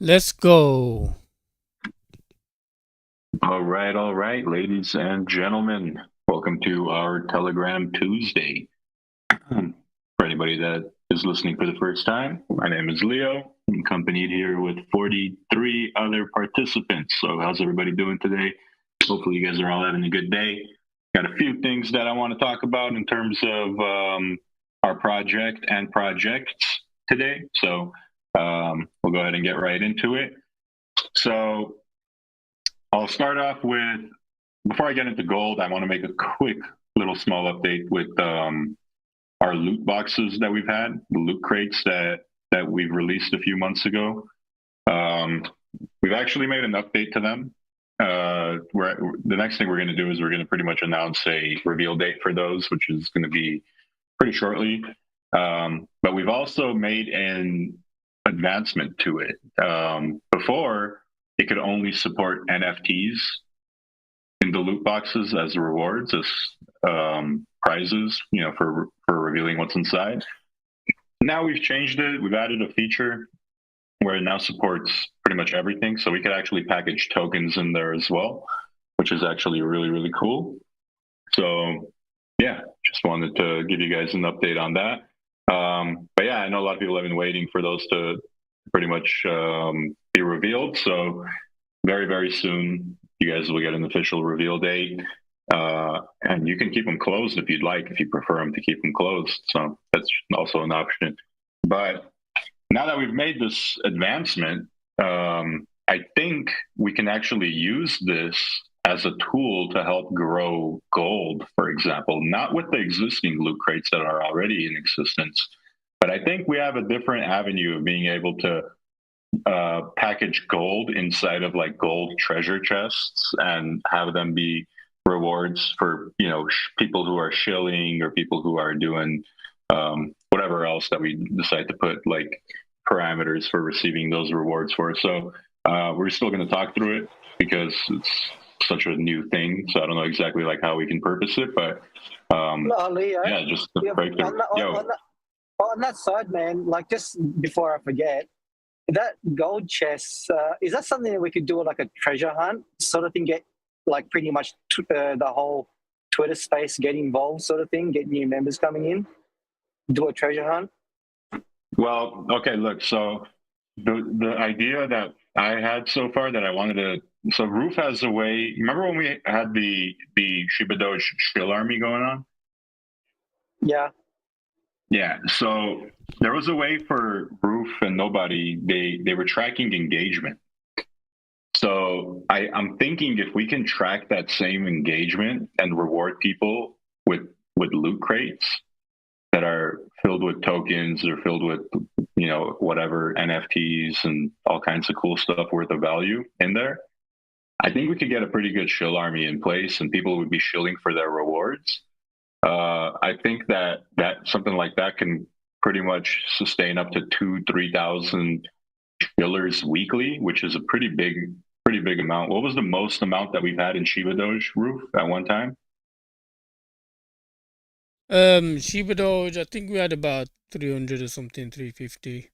Let's go. All right, ladies and gentlemen. Welcome to our Telegram Tuesday. For anybody that is listening for the first time, my name is Leo. I'm accompanied here with 43 other participants. So, how's everybody doing today? Hopefully, you guys are all having a good day. Got a few things that I want to talk about in terms of our project and projects today. So, we'll go ahead and get right into it. So, I'll start off with, before I get into gold, I want to make a quick little small update with our loot boxes that we've had, the loot crates that we've released a few months ago. We've actually made an update to them. The next thing we're going to do is we're going to pretty much announce a reveal date for those, which is going to be pretty shortly. But we've also made an advancement to it. Before, it could only support NFTs in the loot boxes as rewards, as prizes, for revealing what's inside. Now we've changed it. We've added a feature where it now supports pretty much everything. So we could actually package tokens in there as well, which is actually really, really cool. So yeah, just wanted to give you guys an update on that. But yeah, I know a lot of people have been waiting for those to pretty much be revealed. So very, very soon, you guys will get an official reveal date. And you can keep them closed if you'd like, if you prefer them to keep them closed. So that's also an option. But now that we've made this advancement, I think we can actually use this as a tool to help grow gold, for example, not with the existing loot crates that are already in existence. But I think we have a different avenue of being able to package gold inside of like gold treasure chests and have them be rewards for people who are shilling or people who are doing whatever else that we decide to put like parameters for receiving those rewards for. So we're still going to talk through it because it's such a new thing. So I don't know exactly like how we can purpose it, but Leo, yeah, just the breakthrough. on that side, man, like just before I forget, that gold chest, is that something that we could do like a treasure hunt sort of thing, get like pretty much the whole Twitter space get involved sort of thing, get new members coming in, do a treasure hunt? Well, okay, look, so the idea that I had so far that I wanted to, so Roof has a way. Remember when we had the ShibaDoge shill army going on? Yeah. Yeah. So there was a way for Roof and Nobody. They were tracking engagement. So I'm thinking if we can track that same engagement and reward people with loot crates that are filled with tokens or filled with whatever NFTs and all kinds of cool stuff worth of value in there, I think we could get a pretty good shill army in place and people would be shilling for their rewards. I think that something like that can pretty much sustain up to 2,000-3,000 shillers weekly, which is a pretty big amount. What was the most amount that we've had in ShibaDoge, Roof, at one time? ShibaDoge, I think we had about 300 or something, 350.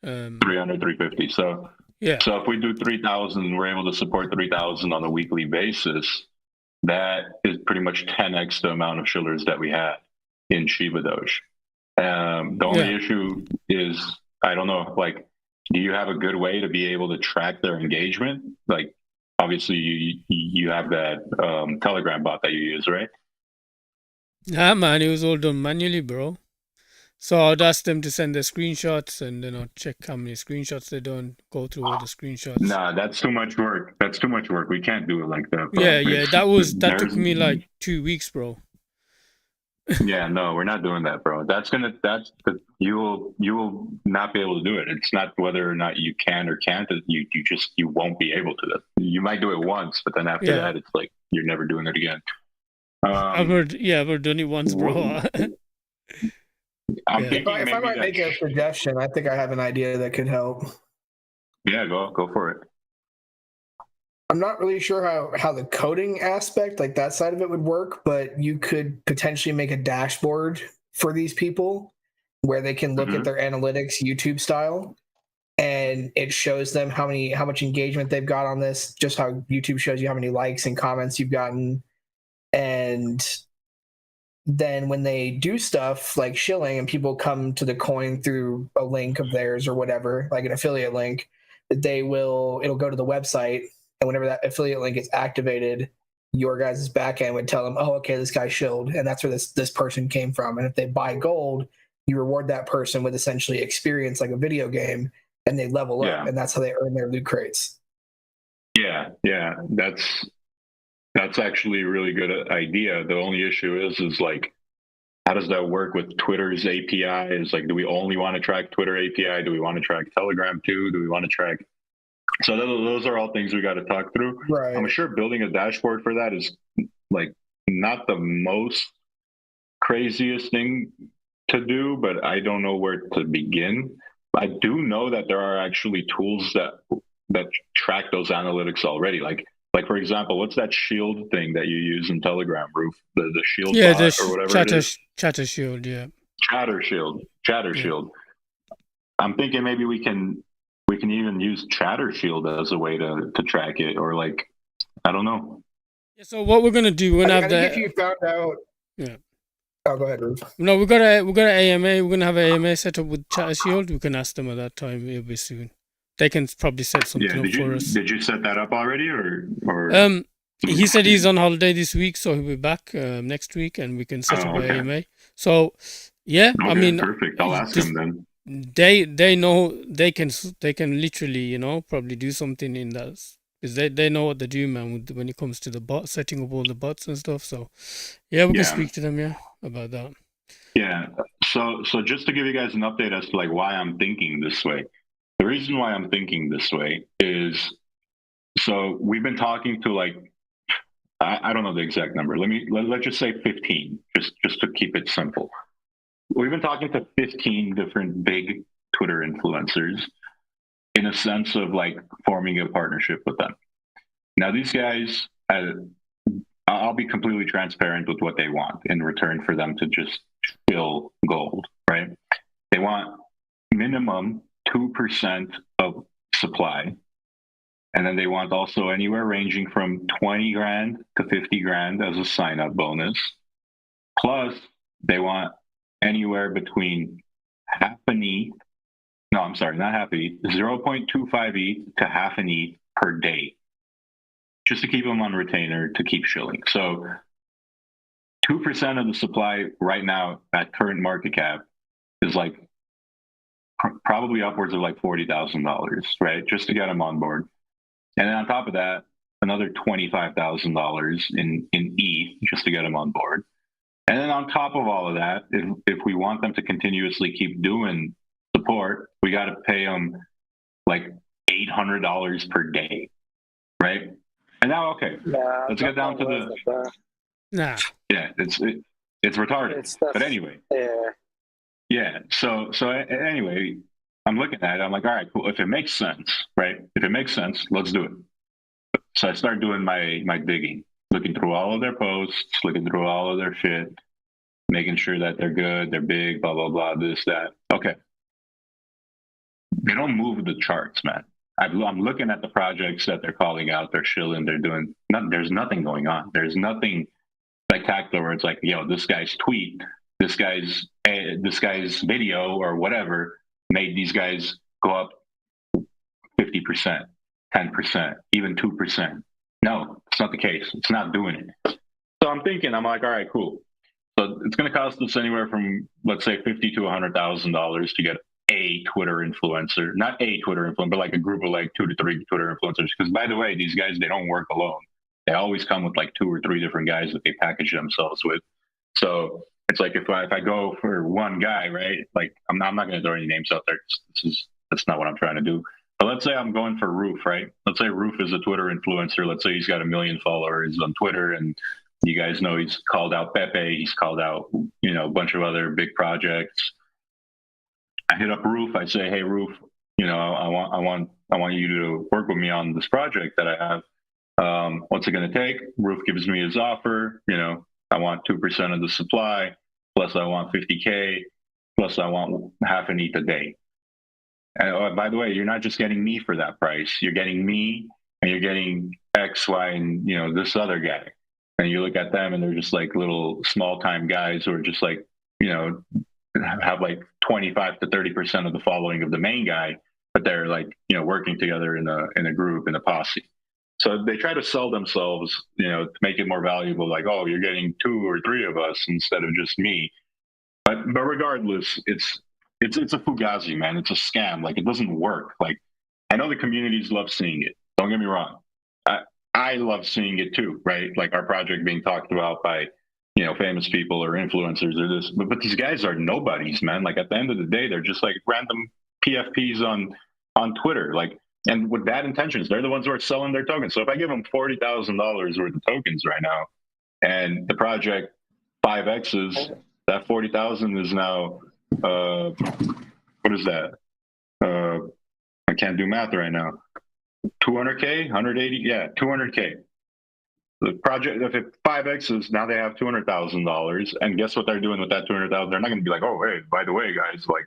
300, 350. So yeah. So if we do 3,000, we're able to support 3,000 on a weekly basis. That is pretty much 10x the amount of shillers that we had in ShibaDoge. The only issue is, I don't know, like, do you have a good way to be able to track their engagement? Like, obviously, you have that Telegram bot that you use, right? Nah, man, it was all done manually, bro. So I'd ask them to send their screenshots and then I'll check how many screenshots they done, go through all the screenshots. Nah, that's too much work. That's too much work. We can't do it like that, bro. Yeah, that took me like 2 weeks, bro. Yeah, no, we're not doing that, bro. You will not be able to do it. It's not whether or not you can or can't. You won't be able to. You might do it once, but then after that, it's like you're never doing it again. I've done it once, bro. If I might make a suggestion, I think I have an idea that could help. Yeah, go for it. I'm not really sure how the coding aspect, like that side of it, would work, but you could potentially make a dashboard for these people where they can look at their analytics YouTube style and it shows them how much engagement they've got on this, just how YouTube shows you how many likes and comments you've gotten. And then when they do stuff like shilling and people come to the coin through a link of theirs or whatever, like an affiliate link, it'll go to the website, and whenever that affiliate link is activated, your guys' backend would tell them, oh, okay, this guy shilled, and that's where this person came from. And if they buy gold, you reward that person with essentially experience like a video game, and they level up, and that's how they earn their loot crates. Yeah, that's actually a really good idea. The only issue is like, how does that work with Twitter's API? Is like, do we only want to track Twitter API? Do we want to track Telegram too? Do we want to track? So those are all things we got to talk through. Right. I'm sure building a dashboard for that is like not the most craziest thing to do, but I don't know where to begin. I do know that there are actually tools that track those analytics already. Like for example, what's that shield thing that you use in Telegram, Roof? The shield bot or whatever Chatter Shield, yeah. Chatter Shield. I'm thinking maybe we can even use Chatter Shield as a way to track it, or like, I don't know. Yeah, so what we're gonna do, we're gonna have if you found out. Yeah. Oh, go ahead, Roof. No, we got an AMA. We're gonna have an AMA set up with Chatter Shield. We can ask them at that time. It'll be soon. They can probably set something up for us. Did you set that up already, or? He said he's on holiday this week, so he'll be back next week, and we can set up an AMA. So, yeah, okay, I mean, perfect. I'll ask him then. They know they can literally, probably do something in that, because they know what they do, man, when it comes to the bot, setting up all the bots and stuff. So, yeah, we can speak to them, about that. Yeah. So just to give you guys an update as to like why I'm thinking this way. The reason why I'm thinking this way is, so we've been talking to like, I don't know the exact number. Let's just say 15, just to keep it simple. We've been talking to 15 different big Twitter influencers in a sense of like forming a partnership with them. Now, these guys, I'll be completely transparent with what they want in return for them to just fill gold, right? They want minimum 2% of supply. And then they want also anywhere ranging from 20 grand to 50 grand as a sign-up bonus. Plus, they want anywhere between half an ETH, no, I'm sorry, not half ETH, 0.25 ETH to half an ETH per day, just to keep them on retainer to keep shilling. So 2% of the supply right now at current market cap is like probably upwards of like $40,000, right? Just to get them on board. And then on top of that, another $25,000 in ETH just to get them on board. And then on top of all of that, if we want them to continuously keep doing support, we got to pay them like $800 per day, right? And now, okay, let's get down to the. Nah. Yeah, it's retarded. But anyway. Yeah. So anyway, I'm looking at it. I'm like, all right, cool. If it makes sense, right? If it makes sense, let's do it. So I start doing my digging, looking through all of their posts, looking through all of their shit, making sure that they're good, they're big, blah, blah, blah, this, that. Okay. They don't move the charts, man. I'm looking at the projects that they're calling out, they're shilling, they're doing, there's nothing going on. There's nothing spectacular where it's like, yo, this guy's tweet, this guy's video or whatever made these guys go up 50%, 10%, even 2%. No, it's not the case. It's not doing it. So I'm like, all right, cool. So it's going to cost us anywhere from, let's say, $50,000 to $100,000 to get a Twitter influencer, not a Twitter influencer, but like a group of like 2 to 3 Twitter influencers. Because by the way, these guys, they don't work alone. They always come with like 2 or 3 different guys that they package themselves with. So it's like if I go for one guy, right? Like I'm not going to throw any names out there. That's not what I'm trying to do. But let's say I'm going for Roof, right? Let's say Roof is a Twitter influencer. Let's say he's got 1 million followers on Twitter, and you guys know he's called out Pepe. He's called out, a bunch of other big projects. I hit up Roof. I say, hey, Roof, I want you to work with me on this project that I have. What's it going to take? Roof gives me his offer. I want 2% of the supply, plus I want 50K, plus I want half an ETH a day. And by the way, you're not just getting me for that price. You're getting me, and you're getting X, Y, and this other guy. And you look at them, and they're just like little small time guys who are just like have like 25 to 30% of the following of the main guy, but they're like working together in a group, in a posse. So they try to sell themselves, to make it more valuable. Like, oh, you're getting 2 or 3 of us instead of just me. But regardless, it's a fugazi, man. It's a scam. Like, it doesn't work. Like, I know the communities love seeing it. Don't get me wrong. I love seeing it too, right? Like our project being talked about by famous people or influencers or this, but these guys are nobodies, man. Like at the end of the day, they're just like random PFPs on Twitter, like, and with bad intentions. They're the ones who are selling their tokens. So if I give them $40,000 worth of tokens right now, and the project 5x's, that 40,000 is now what is that? I can't do math right now. 200K, 180, yeah, 200K. The project, if it 5x's, now they have $200,000, and guess what they're doing with that 200,000? They're not going to be like, oh, hey, by the way, guys, like,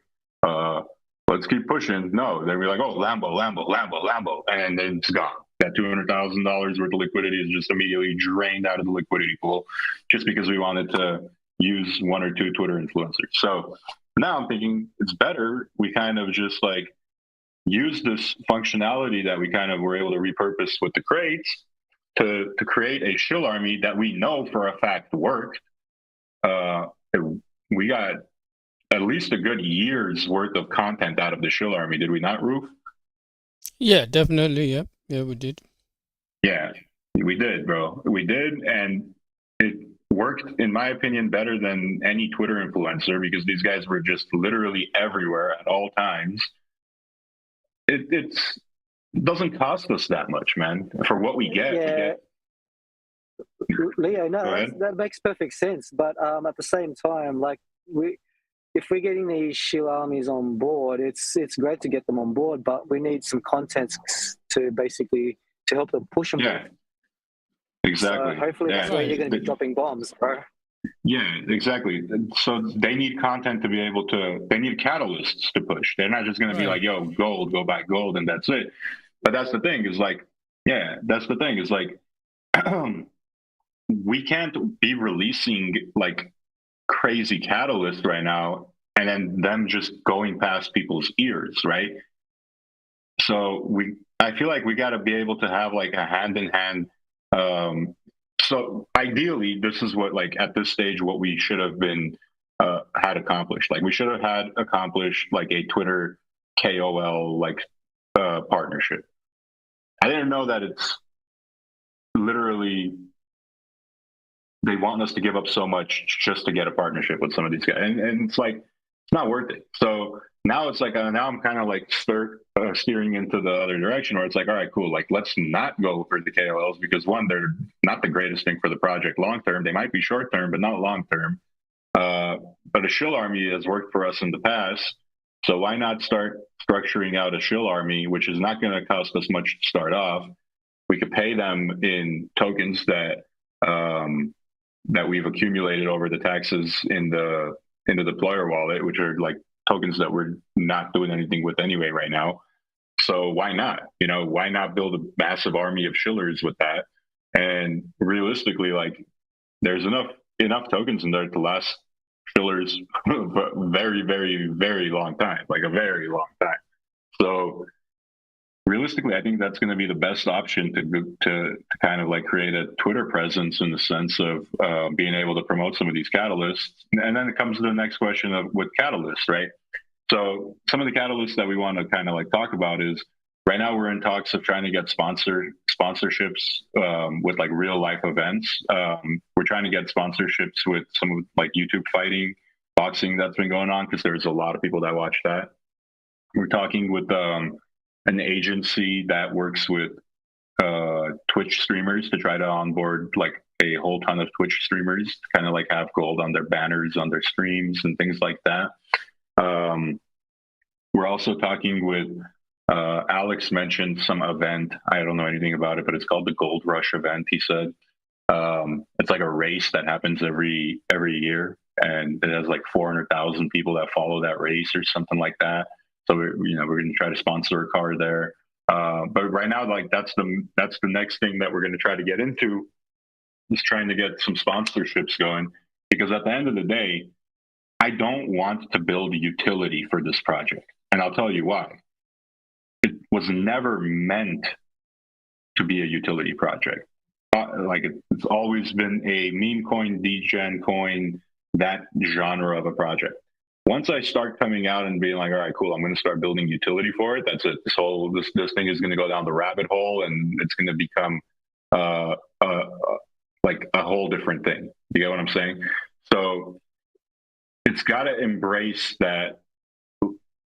let's keep pushing. No, they'll be like, oh, Lambo, and then it's gone. That $200,000 worth of liquidity is just immediately drained out of the liquidity pool, just because we wanted to use 1 or 2 Twitter influencers. So now I'm thinking it's better we kind of just like use this functionality that we kind of were able to repurpose with the crates to create a shill army that we know for a fact worked. We got at least a good year's worth of content out of the shill army, did we not, Roof? Yeah, definitely. Yeah, we did. Yeah, we did, bro. We did, and it worked, in my opinion, better than any Twitter influencer because these guys were just literally everywhere at all times. It doesn't cost us that much, man. For what we get, yeah. Leo, no, that makes perfect sense. But at the same time, like if we're getting these shill armies on board, it's great to get them on board, but we need some content to basically to help them push them. Yeah, exactly. So hopefully that's where you're going to be dropping bombs, bro. Yeah, exactly. So they need content to be able to. They need catalysts to push. They're not just going to be like, "Yo, gold, go back gold," and that's it. But that's the thing is like, yeah, that's the thing is like, we can't be releasing like crazy catalysts right now and then them just going past people's ears, right? So I feel like we got to be able to have like a hand in hand. So ideally, this is what like at this stage, what we should have been had accomplished. Like we should have had accomplished like a Twitter KOL like partnership. I didn't know that it's literally they want us to give up so much just to get a partnership with some of these guys, and it's like it's not worth it. So now it's like now I'm kind of like steering into the other direction where it's like, all right, cool, like let's not go for the KOLs because one, they're not the greatest thing for the project long term. They might be short term, but not long term. But a shill army has worked for us in the past, so why not start structuring out a shill army, which is not going to cost us much to start off. We could pay them in tokens that that we've accumulated over the taxes in the deployer wallet, which are like tokens that we're not doing anything with anyway right now. So why not? Why not build a massive army of shillers with that? And realistically, like there's enough tokens in there to last shillers for a very, very, very long time, like a very long time. So realistically, I think that's going to be the best option to kind of like create a Twitter presence in the sense of being able to promote some of these catalysts. And then it comes to the next question of with catalysts, right? So some of the catalysts that we want to kind of like talk about is right now we're in talks of trying to get sponsorships with like real life events. We're trying to get sponsorships with some of like YouTube fighting, boxing that's been going on because there's a lot of people that watch that. We're talking with an agency that works with Twitch streamers to try to onboard like a whole ton of Twitch streamers to kind of like have gold on their banners, on their streams and things like that. We're also talking with Alex mentioned some event. I don't know anything about it, but it's called the Gold Rush event, he said. It's like a race that happens every year, and it has like 400,000 people that follow that race or something like that. So we're going to try to sponsor a car there. But right now, like that's the next thing that we're going to try to get into, is trying to get some sponsorships going, because at the end of the day, I don't want to build a utility for this project, and I'll tell you why. It was never meant to be a utility project. Like it's always been a meme coin, degen coin, that genre of a project. Once I start coming out and being like, all right, cool, I'm going to start building utility for it. That's it. This thing is going to go down the rabbit hole, and it's going to become like a whole different thing. You get what I'm saying? So it's got to embrace that.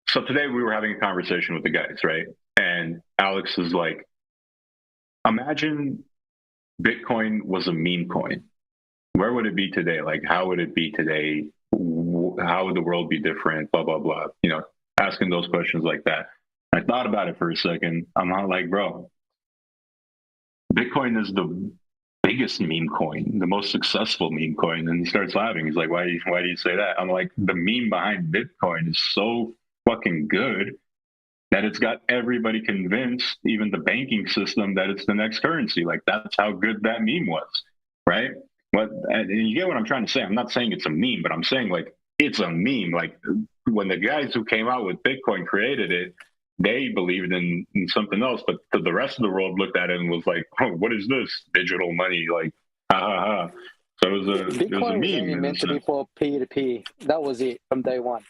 So today we were having a conversation with the guys, right? And Alex is like, imagine Bitcoin was a meme coin. Where would it be today? Like, how would it be today? How would the world be different? Blah, blah, blah. Asking those questions like that. I thought about it for a second. I'm not like, bro, Bitcoin is the biggest meme coin, the most successful meme coin. And he starts laughing. He's like, why do you say that? I'm like, the meme behind Bitcoin is so fucking good that it's got everybody convinced, even the banking system, that it's the next currency. Like, that's how good that meme was, right? And you get what I'm trying to say. I'm not saying it's a meme, but I'm saying, like, it's a meme. Like, when the guys who came out with Bitcoin created it, they believed in something else, but the rest of the world looked at it and was like, oh, what is this? Digital money, like, ha ha ha. So it was a Bitcoin was only meant to be for peer-to-peer. That was it from day one.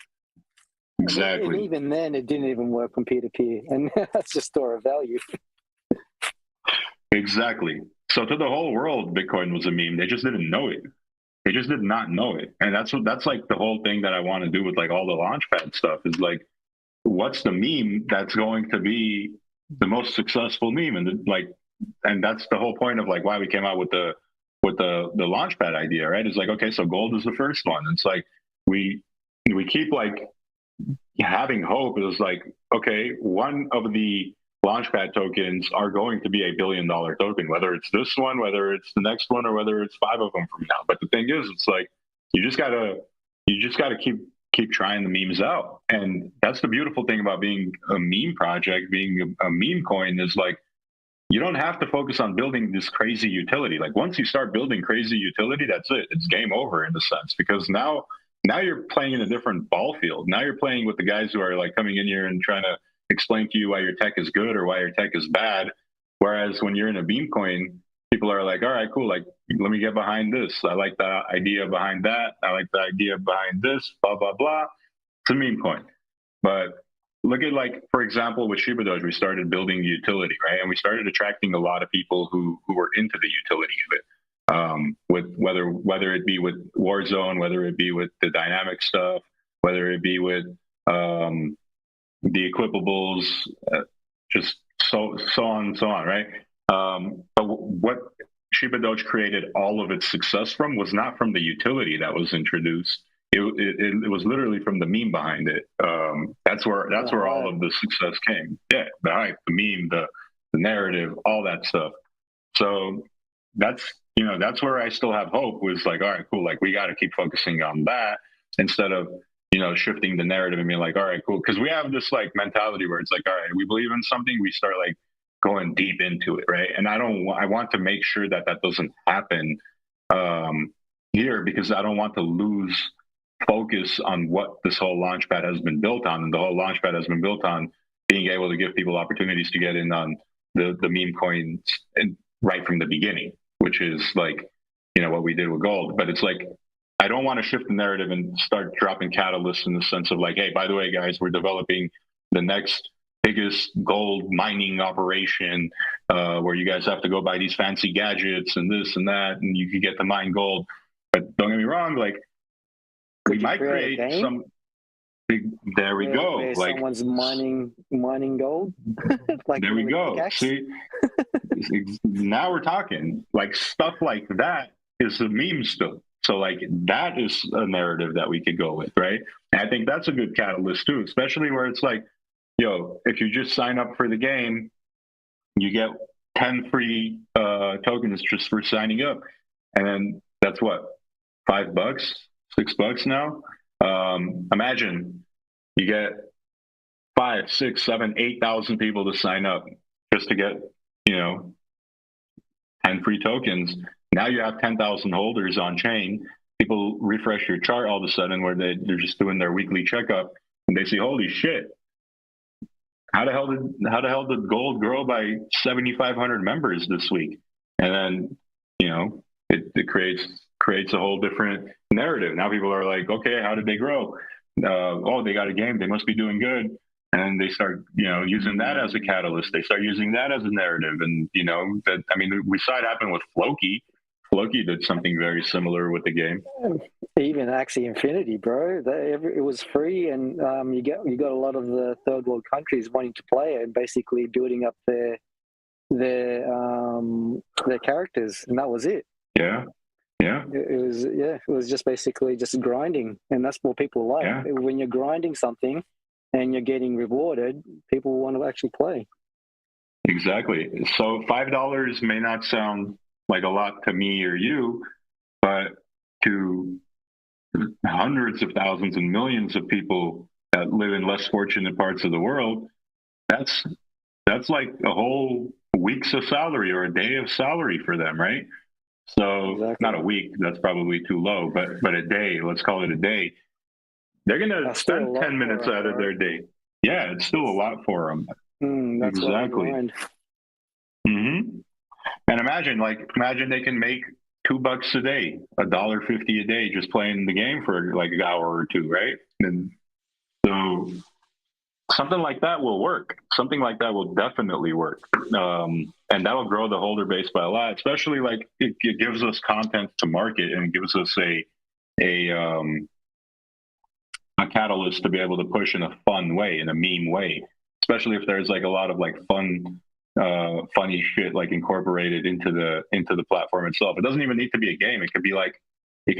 Exactly. And even then, it didn't even work from peer-to-peer. And that's just store of value. Exactly. So to the whole world, Bitcoin was a meme. They just didn't know it. They just did not know it. And that's like the whole thing that I want to do with like all the Launchpad stuff, is like, what's the meme that's going to be the most successful meme? And that's the whole point of like why we came out with the Launchpad idea, right? It's like, okay, so gold is the first one. It's like we keep like having hope. It was like, okay, one of the Launchpad tokens are going to be $1 billion token, whether it's this one, whether it's the next one, or whether it's 5 of them from now. But the thing is, it's like you just gotta keep trying the memes out. And that's the beautiful thing about being a meme project, being a meme coin, is like, you don't have to focus on building this crazy utility. Like, once you start building crazy utility, that's it. It's game over in a sense, because now you're playing in a different ball field. Now you're playing with the guys who are like coming in here and trying to explain to you why your tech is good or why your tech is bad. Whereas when you're in a meme coin, people are like, all right, cool. Like, let me get behind this. I like the idea behind that. I like the idea behind this, blah, blah, blah. It's a meme coin. But look at, like, for example, with ShibaDoge, we started building utility, right? And we started attracting a lot of people who were into the utility of it. With whether it be with Warzone, whether it be with the dynamic stuff, whether it be with the equipables, just so on and so on, right? But what ShibaDoge created all of its success from was not from the utility that was introduced. It was literally from the meme behind it. That's where all of the success came. Yeah, the hype, the meme, the narrative, all that stuff. So that's where I still have hope. Was like, all right, cool. Like, we got to keep focusing on that instead of shifting the narrative and being like, all right, cool. Because we have this like mentality where it's like, all right, we believe in something, we start like going deep into it, right? And I want to make sure that doesn't happen here, because I don't want to lose focus on what this whole Launchpad has been built on. And the whole Launchpad has been built on being able to give people opportunities to get in on the meme coins and right from the beginning, which is like, what we did with gold. But it's like, I don't want to shift the narrative and start dropping catalysts in the sense of like, hey, by the way, guys, we're developing the next biggest gold mining operation where you guys have to go buy these fancy gadgets and this and that, and you can get to mine gold. But don't get me wrong, like, we might create some big. There we go. Like, someone's mining gold. Like, there we go. See, now we're talking. Like, stuff like that is a meme still. So like, that is a narrative that we could go with, right? And I think that's a good catalyst too, especially where it's like, if you just sign up for the game, you get 10 free tokens just for signing up. And then that's what, $5, $6 now? Imagine you get 5, 6, 7, 8,000 people to sign up just to get, 10 free tokens. Now you have 10,000 holders on chain. People refresh your chart all of a sudden where they're just doing their weekly checkup and they see, holy shit, how the hell did gold grow by 7,500 members this week? And then, it creates a whole different narrative. Now people are like, okay, how did they grow? Oh, they got a game. They must be doing good. And they start, using that as a catalyst. They start using that as a narrative. And, we saw it happen with Floki. Floki did something very similar with the game. Even Axie Infinity, bro. It was free, and you got a lot of the third world countries wanting to play it and basically building up their characters, and that was it. Yeah. It was just basically just grinding, and that's what people like. Yeah. When you're grinding something and you're getting rewarded, people want to actually play. Exactly. So $5 may not sound like a lot to me or you, but to hundreds of thousands and millions of people that live in less fortunate parts of the world, that's like a whole week's of salary or a day of salary for them, right? So exactly. Not a week, that's probably too low, but a day, let's call it a day. They're going to spend 10 minutes out of their day. Yeah, it's still a lot for them. That's exactly. Mm-hmm. And imagine they can make $2 a day, $1.50 a day, just playing the game for like an hour or two, right? And so something like that will work. Something like that will definitely work. And that'll grow the holder base by a lot, especially like it gives us content to market and it gives us a catalyst to be able to push in a fun way, in a meme way, especially if there's like a lot of like funny shit like incorporated into the platform itself. It doesn't even need to be a game. It could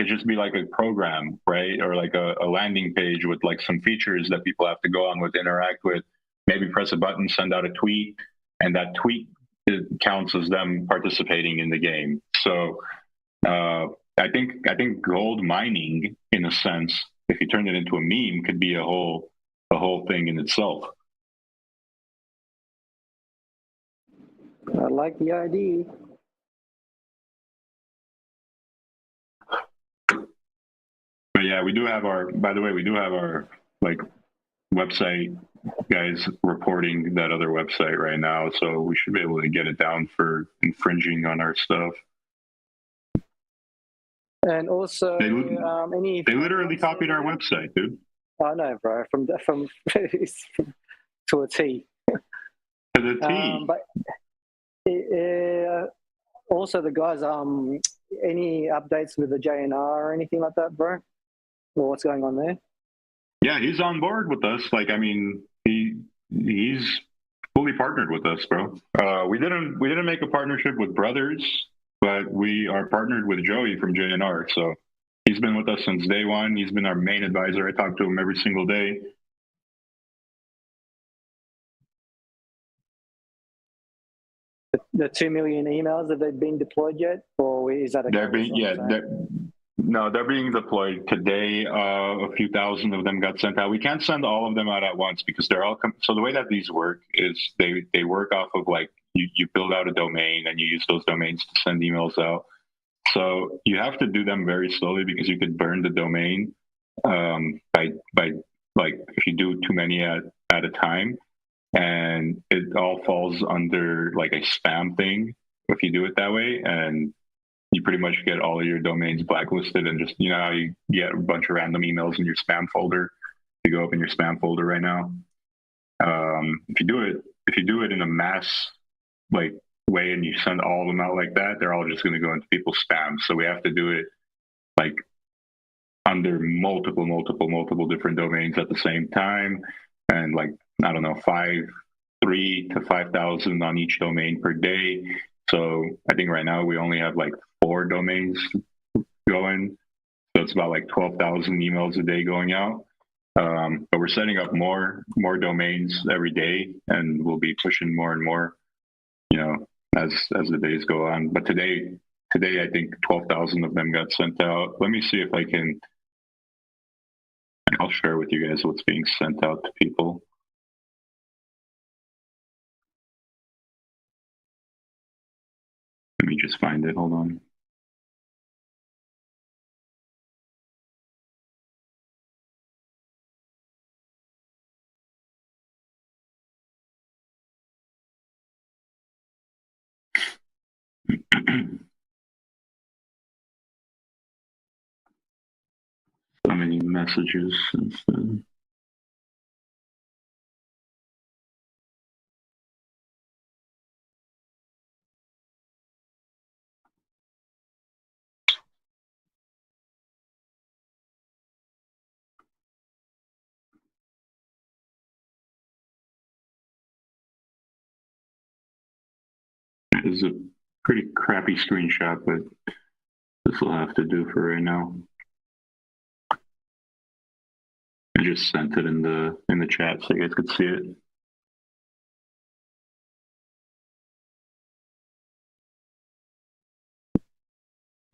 just be like a program, right? Or like a landing page with like some features that people have to go on with, interact with, maybe press a button, send out a tweet, and that tweet counts as them participating in the game. So I think gold mining, in a sense, if you turn it into a meme, could be a whole thing in itself. I like the idea. But yeah, we do have our like website guys reporting that other website right now, so we should be able to get it down for infringing on our stuff. And also, they literally copied our website, dude. I know, bro. From to a T. To the T. But also, the guys. Any updates with the JNR or anything like that, bro? Or what's going on there? Yeah, he's on board with us. Like, I mean, he's fully partnered with us, bro. We didn't make a partnership with Brothers, but we are partnered with Joey from JNR. So he's been with us since day one. He's been our main advisor. I talk to him every single day. The 2 million emails, have they been deployed yet, or is that they're being deployed today. A few thousand of them got sent out. We can't send all of them out at once because they're all so the way that these work is they work off of like you build out a domain and you use those domains to send emails out. So you have to do them very slowly because you could burn the domain by like if you do too many at a time. And it all falls under like a spam thing if you do it that way, and you pretty much get all of your domains blacklisted, and just how you get a bunch of random emails in your spam folder. You go up in your spam folder right now. If you do it in a mass like way and you send all of them out like that, they're all just going to go into people's spam. So we have to do it like under multiple different domains at the same time, and like I don't know, 3,000 to 5,000 on each domain per day. So I think right now we only have like 4 domains going. So it's about like 12,000 emails a day going out. But we're setting up more domains every day, and we'll be pushing more and more, as the days go on. But today I think 12,000 of them got sent out. Let me see if I'll share with you guys what's being sent out to people. me just find it. Hold on. So many messages since then. It's a pretty crappy screenshot, but this will have to do for right now. I just sent it in the chat so you guys could see it.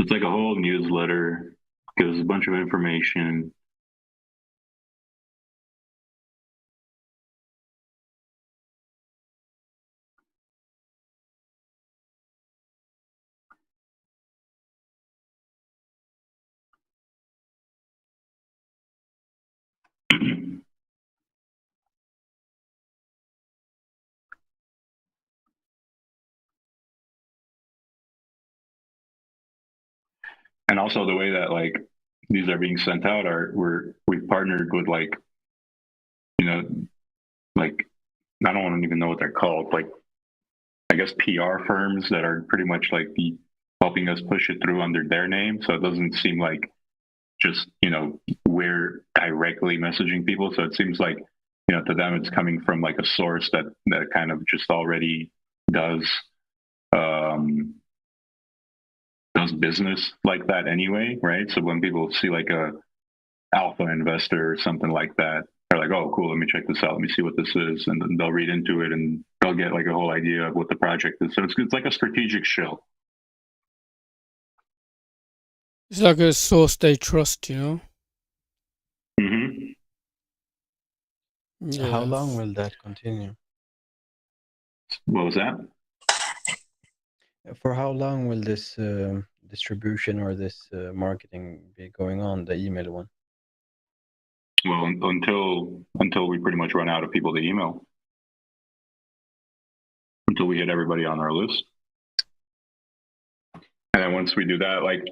It's like a whole newsletter, gives a bunch of information. And also the way that like these are being sent out we've partnered with like, you know, like I don't even know what they're called, like I guess PR firms that are pretty much like helping us push it through under their name. So it doesn't seem like just, you know, we're directly messaging people. So it seems like, you know, to them it's coming from like a source that kind of just already does business like that anyway, right? So when people see like a alpha investor or something like that, they're like, oh, cool, let me check this out. Let me see what this is. And then they'll read into it and they'll get like a whole idea of what the project is. So it's like a strategic shill. It's like a source they trust, you know? Mm-hmm. So how long will that continue? What was that? For how long will this distribution or this marketing be going on, the email one? Well, until we pretty much run out of people to email. Until we hit everybody on our list. And then once we do that, like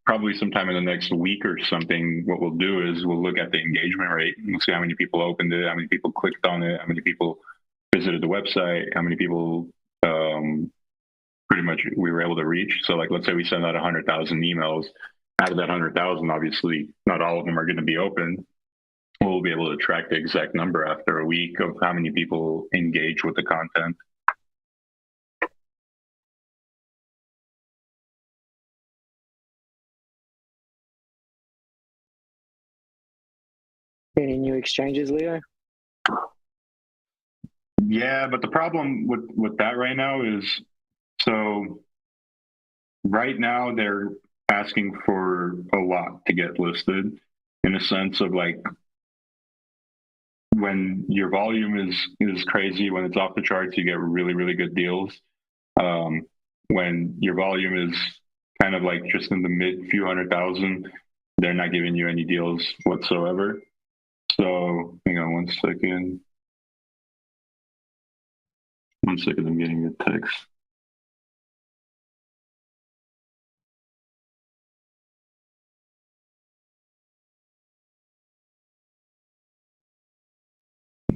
probably sometime in the next week or something, what we'll do is we'll look at the engagement rate. We'll see how many people opened it, how many people clicked on it, how many people visited the website, how many people pretty much we were able to reach. So like, let's say we send out 100,000 emails. Out of that 100,000, obviously not all of them are going to be open. We'll be able to track the exact number after a week of how many people engage with the content. Any new exchanges, Leo? Yeah, but the problem with that right now is, so right now they're asking for a lot to get listed, in a sense of like when your volume is crazy, when it's off the charts, you get really, really good deals. When your volume is kind of like just in the mid few 100,000, they're not giving you any deals whatsoever. So hang on 1 second. 1 second, I'm getting a text.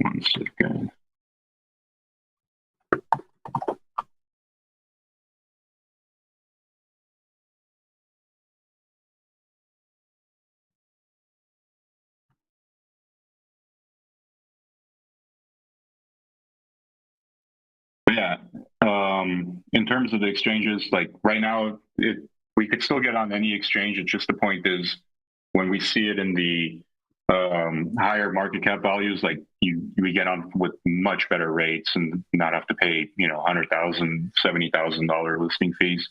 One second. Yeah. In terms of the exchanges, like right now, we could still get on any exchange. It's just the point is when we see it in the higher market cap values, like we get on with much better rates and not have to pay, you know, $100,000, $70,000 listing fees,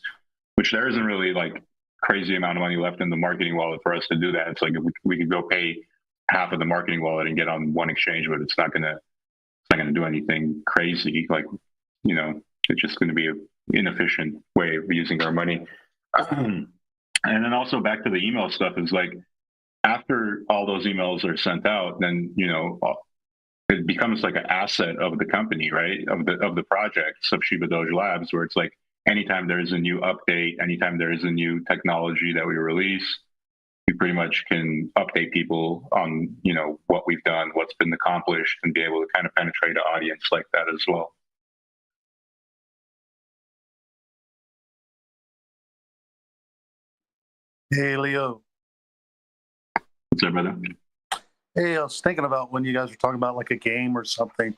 which there isn't really like crazy amount of money left in the marketing wallet for us to do that. It's like if we could go pay half of the marketing wallet and get on one exchange, but it's not gonna do anything crazy. Like, you know, it's just going to be inefficient way of using our money. And then also back to the email stuff is like, after all those emails are sent out, then, you know, it becomes like an asset of the company, right? Of the projects of ShibaDoge Labs, where it's like anytime there's a new update, anytime there is a new technology that we release, we pretty much can update people on, you know, what we've done, what's been accomplished, and be able to kind of penetrate an audience like that as well. Hey, Leo. What's up, brother? Hey, I was thinking about when you guys were talking about like a game or something.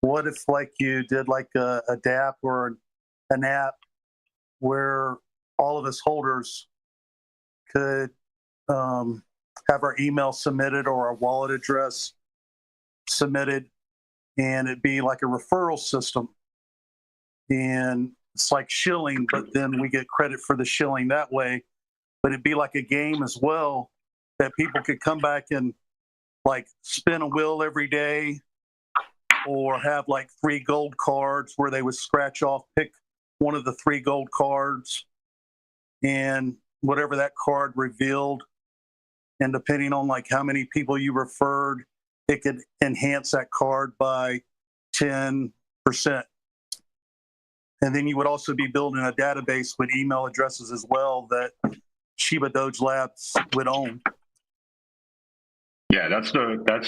What if like you did like a DApp or an app where all of us holders could have our email submitted or our wallet address submitted, and it'd be like a referral system. And it's like shilling, but then we get credit for the shilling that way. But it'd be like a game as well that people could come back and like spin a wheel every day, or have like 3 gold cards where they would scratch off, pick one of the 3 gold cards, and whatever that card revealed, and depending on like how many people you referred, it could enhance that card by 10%. And then you would also be building a database with email addresses as well that ShibaDoge Labs would own. Yeah, that's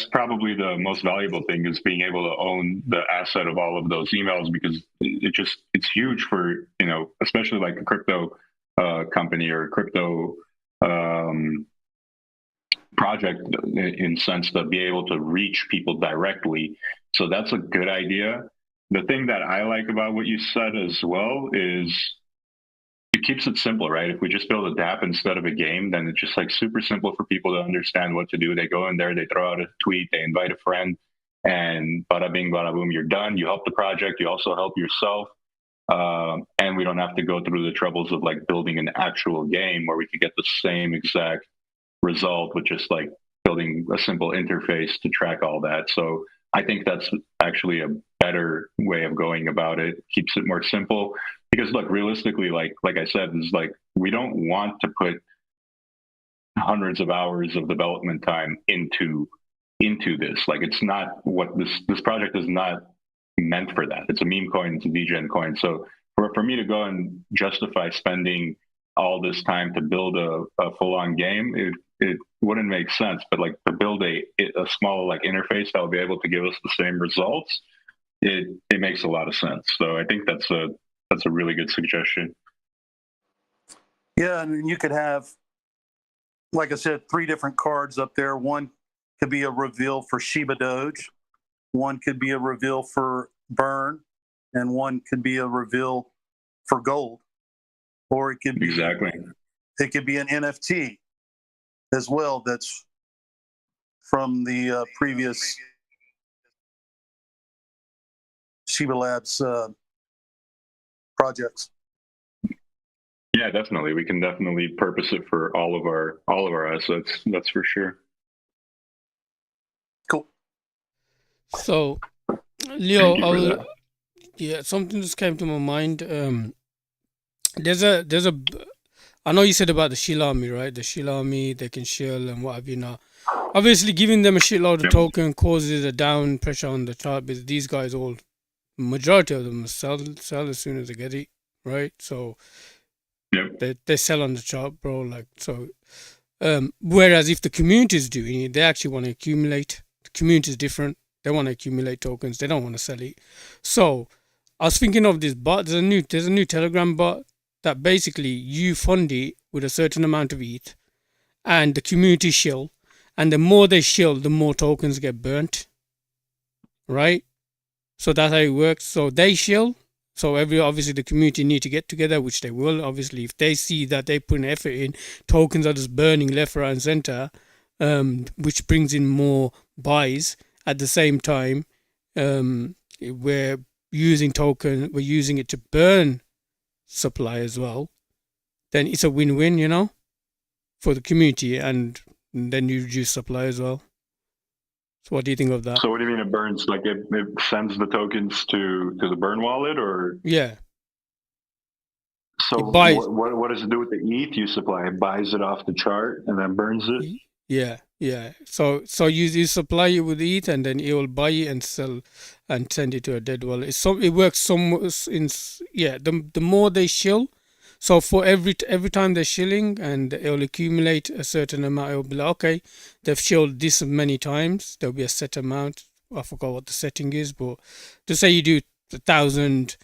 probably the most valuable thing, is being able to own the asset of all of those emails, because it's huge for, you know, especially like a crypto company or a crypto project, in sense to be able to reach people directly. So that's a good idea. The thing that I like about what you said as well is it keeps it simple, right? If we just build a DApp instead of a game, then it's just like super simple for people to understand what to do. They go in there, they throw out a tweet, they invite a friend, and bada bing, bada boom, you're done. You help the project, you also help yourself. And we don't have to go through the troubles of like building an actual game where we could get the same exact result with just like building a simple interface to track all that. So I think that's actually a better way of going about it. Keeps it more simple. Because look, realistically, like I said, is like we don't want to put hundreds of hours of development time into this. Like it's not what this project is not meant for that. It's a meme coin, it's a degen coin. So for me to go and justify spending all this time to build a full-on game, it wouldn't make sense. But like to build a small like interface that will be able to give us the same results, it makes a lot of sense. So I think that's a really good suggestion. Yeah, and you could have, like I said, 3 different cards up there. One could be a reveal for ShibaDoge, one could be a reveal for Burn, and one could be a reveal for gold. Or it could be it could be an NFT as well that's from the previous Shiba Labs projects. Yeah, definitely. We can definitely purpose it for all of our assets. That's for sure. Cool. So, Leo, yeah, something just came to my mind. There's a. I know you said about the Shield Army, right? The Shield Army, they can shield and what have you now. Obviously, giving them a shitload of token causes a down pressure on the chart, because these guys all, majority of them sell as soon as they get it, right? So they sell on the chart, bro. Like so. Whereas if the community is doing it, they actually want to accumulate. The community is different. They want to accumulate tokens. They don't want to sell it. So I was thinking of this bot. There's a new Telegram bot that basically you fund it with a certain amount of ETH, and the community shill, and the more they shill, the more tokens get burnt, right? So that's how it works. So they shill. So obviously the community need to get together, which they will. Obviously, if they see that they put an effort in, tokens are just burning left, right, and center, which brings in more buys. At the same time, we're using it to burn supply as well. Then it's a win-win, you know, for the community, and then you reduce supply as well. So what do you think of that? So what do you mean it burns? Like it sends the tokens to the burn wallet, or? Yeah. So It buys. what does it do with the ETH you supply? It buys it off the chart and then burns it? Yeah. So you supply it with ETH, and then it will buy it and sell and send it to a dead wallet. It works the more they shill, so for every time they're shilling, and it will accumulate a certain amount. It will be like, okay, they've shilled this many times. There'll be a set amount. I forgot what the setting is, but to say you do 1,000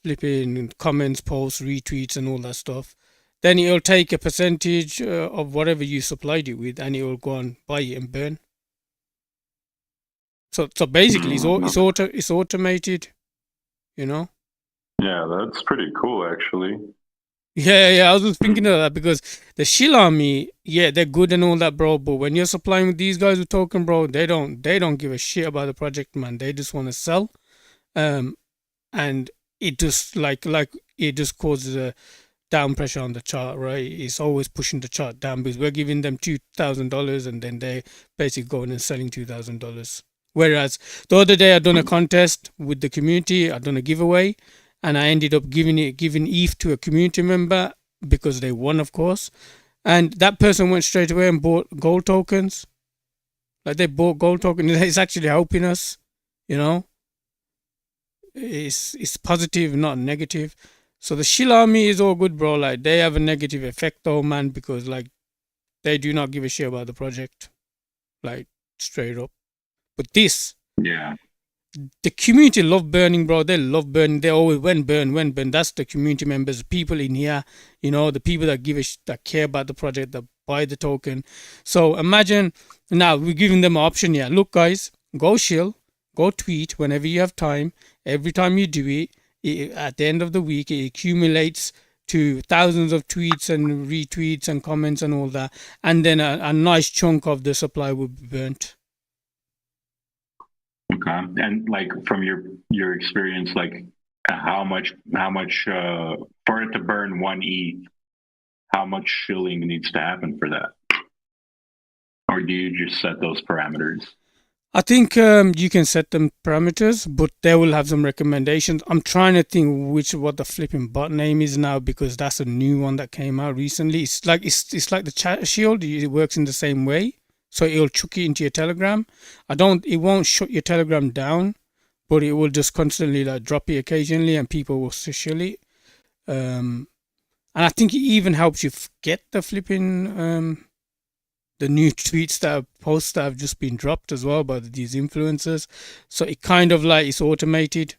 flipping comments, posts, retweets, and all that stuff, then it'll take a percentage of whatever you supplied it with, and it will go and buy it and burn. So basically, it's automated, you know. Yeah, that's pretty cool, actually. Yeah. I was just thinking of that because the Shill Army, yeah, they're good and all that, bro. But when you're supplying with these guys with token, bro, they don't give a shit about the project, man. They just want to sell, and it just like it just causes a down pressure on the chart, right? It's always pushing the chart down because we're giving them $2,000, and then they basically going and selling $2,000. Whereas the other day I done a contest with the community, I done a giveaway, and I ended up giving ETH to a community member because they won, of course. And that person went straight away and bought gold tokens. Like they bought gold tokens. It's actually helping us, you know. It's positive, not negative. So the Shill Army is all good, bro. Like they have a negative effect though, man, because like they do not give a shit about the project. Like straight up. But this, yeah, the community love burning, bro. They love burning. They always when burn. That's the community members, people in here, you know, the people that that care about the project, that buy the token. So imagine now we're giving them an option here. Look, guys, go shill, go tweet whenever you have time. Every time you do it, at the end of the week, it accumulates to thousands of tweets and retweets and comments and all that, and then a nice chunk of the supply will be burnt. Okay. And like from your experience, like how much for it to burn 1 ETH, how much shilling needs to happen for that? Or do you just set those parameters? I think you can set them parameters, but they will have some recommendations. I'm trying to think what the flipping bot name is now, because that's a new one that came out recently. It's like the chat shield. It works in the same way. So it'll chuck it into your Telegram. It won't shut your Telegram down, but it will just constantly like drop it occasionally, and people will shill it. And I think it even helps you get the flipping the new tweets posts that have just been dropped as well by these influencers. So it kind of like it's automated.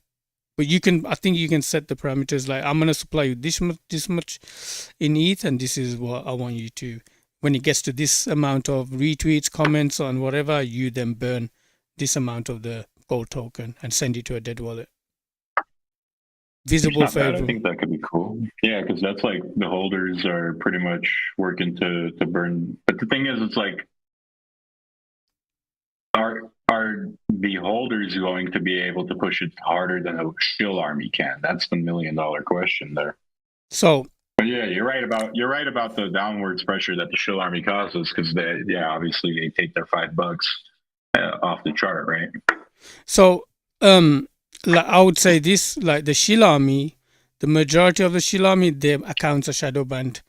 But I think you can set the parameters like I'm gonna supply you this much in ETH, and this is what I want you to. When it gets to this amount of retweets, comments, on whatever, you then burn this amount of the gold token and send it to a dead wallet. Visible for everyone. I think that could be cool. Yeah, because that's like the holders are pretty much working to burn. But the thing is, it's like, are the holders going to be able to push it harder than a Shill Army can? That's the $1 million question there. So. But yeah, you're right about the downwards pressure that the Shill Army causes, because obviously they take their $5 off the chart, right? So like I would say this, like the Shill Army, the majority of the Shill Army, their accounts are shadow banned.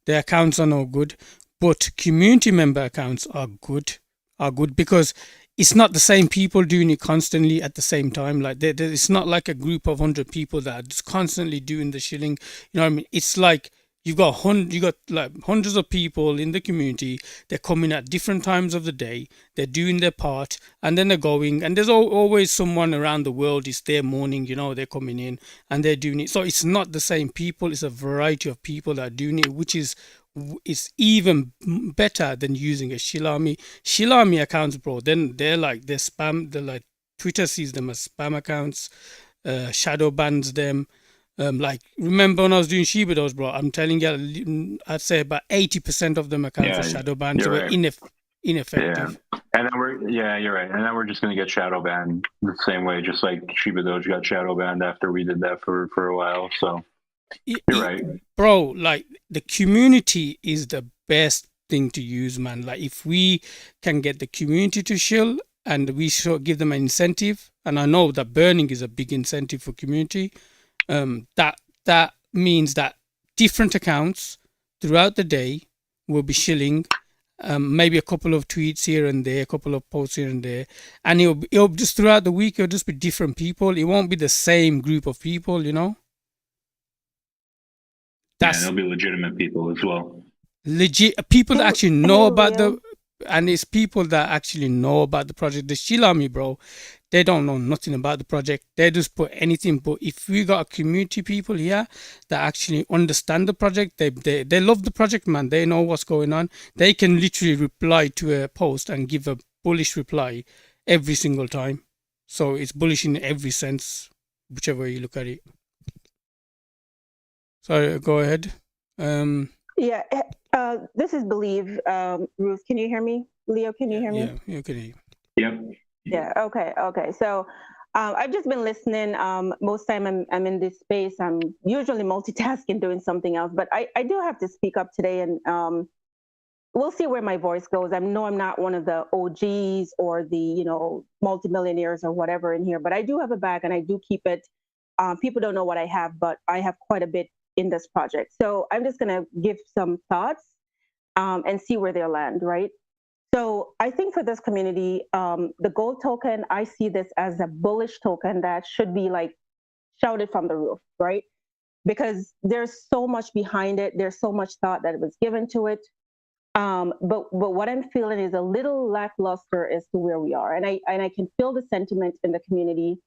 Their accounts are no good, but community member accounts are good because it's not the same people doing it constantly at the same time. Like it's not like a group of 100 people that are just constantly doing the shilling. You know what I mean? It's like you got like hundreds of people in the community. They're coming at different times of the day. They're doing their part, and then they're going. And there's always someone around the world. It's their morning. You know, they're coming in and they're doing it. So it's not the same people. It's a variety of people that are doing it, which is even better than using a Shill Army. Shill Army accounts, bro, then they're spam. They're like Twitter sees them as spam accounts, shadow bans them. Like remember when I was doing ShibaDoge, bro? I'm telling you, I'd say about 80% of them accounts are shadow banned, so right. we're ineffective. Yeah. And then you're right. And then we're just gonna get shadow banned the same way, just like ShibaDoge got shadow banned after we did that for a while. So. You're right, bro. Like the community is the best thing to use, man. Like if we can get the community to shill and we give them an incentive, and I know that burning is a big incentive for community. That means that different accounts throughout the day will be shilling. Maybe a couple of tweets here and there, a couple of posts here and there, and it'll just throughout the week it'll just be different people. It won't be the same group of people, you know. That's there'll be legitimate people as well. Legit people that actually know about and it's people that actually know about the project. The Shill Army, bro, they don't know nothing about the project. They just put anything. But if we got a community people here that actually understand the project, they love the project, man. They know what's going on. They can literally reply to a post and give a bullish reply every single time. So it's bullish in every sense, whichever way you look at it. Sorry, go ahead. Yeah, this is Believe. Ruth, can you hear me? Leo, can you hear me? Yeah, you can hear. Yep. Yeah. Okay. So I've just been listening. Most time I'm in this space. I'm usually multitasking, doing something else. But I do have to speak up today, and we'll see where my voice goes. I know I'm not one of the OGs or the multimillionaires or whatever in here, but I do have a bag and I do keep it. People don't know what I have, but I have quite a bit in this project. So I'm just gonna give some thoughts and see where they'll land, right? So I think for this community, the gold token, I see this as a bullish token that should be like shouted from the roof, right? Because there's so much behind it. There's so much thought that was given to it. But what I'm feeling is a little lackluster as to where we are. And I can feel the sentiment in the community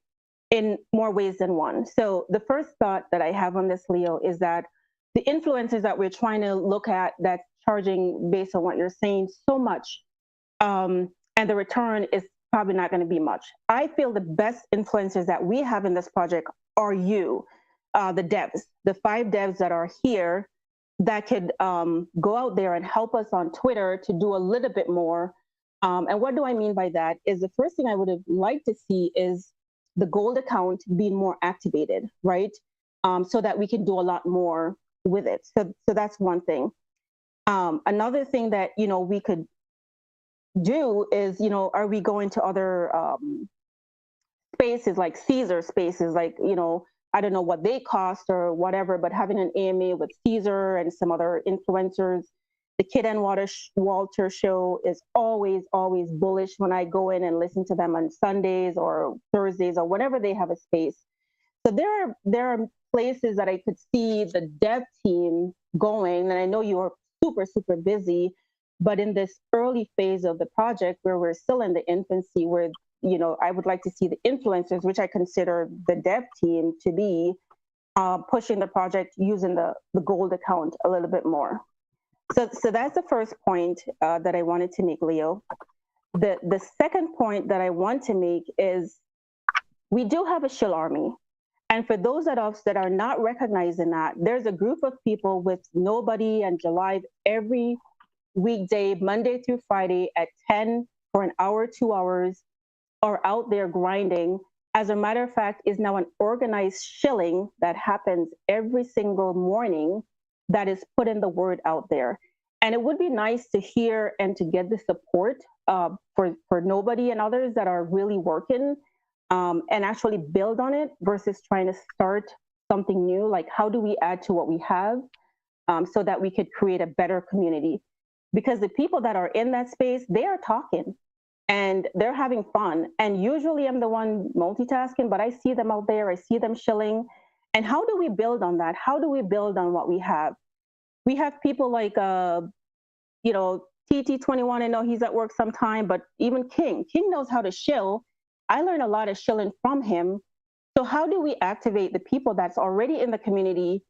in more ways than one. So the first thought that I have on this, Leo, is that the influencers that we're trying to look at that's charging based on what you're saying so much, and the return is probably not going to be much. I feel the best influencers that we have in this project are you, the devs, the 5 devs that are here that could go out there and help us on Twitter to do a little bit more. And what do I mean by that is the first thing I would have liked to see is the gold account being more activated, right? So that we can do a lot more with it. So that's one thing. Another thing that, we could do is, are we going to other spaces like Caesar spaces, like, I don't know what they cost or whatever, but having an AMA with Caesar and some other influencers. The Kid and Walter show is always bullish when I go in and listen to them on Sundays or Thursdays or whenever they have a space. So there are places that I could see the dev team going, and I know you are super busy, but in this early phase of the project where we're still in the infancy, where I would like to see the influencers, which I consider the dev team to be, pushing the project using the gold account a little bit more. So that's the first point that I wanted to make, Leo. The second point that I want to make is we do have a shill army. And for those of us that are not recognizing that, there's a group of people with Nobody and July every weekday, Monday through Friday at 10 for an hour, 2 hours, are out there grinding. As a matter of fact, is now an organized shilling that happens every single morning that is putting the word out there. And it would be nice to hear and to get the support for Nobody and others that are really working and actually build on it versus trying to start something new. Like, how do we add to what we have so that we could create a better community? Because the people that are in that space, they are talking and they're having fun. And usually I'm the one multitasking, but I see them out there, I see them shilling. And how do we build on that? How do we build on what we have? We have people like, TT21, I know he's at work sometime, but even King knows how to shill. I learned a lot of shilling from him. So how do we activate the people that's already in the community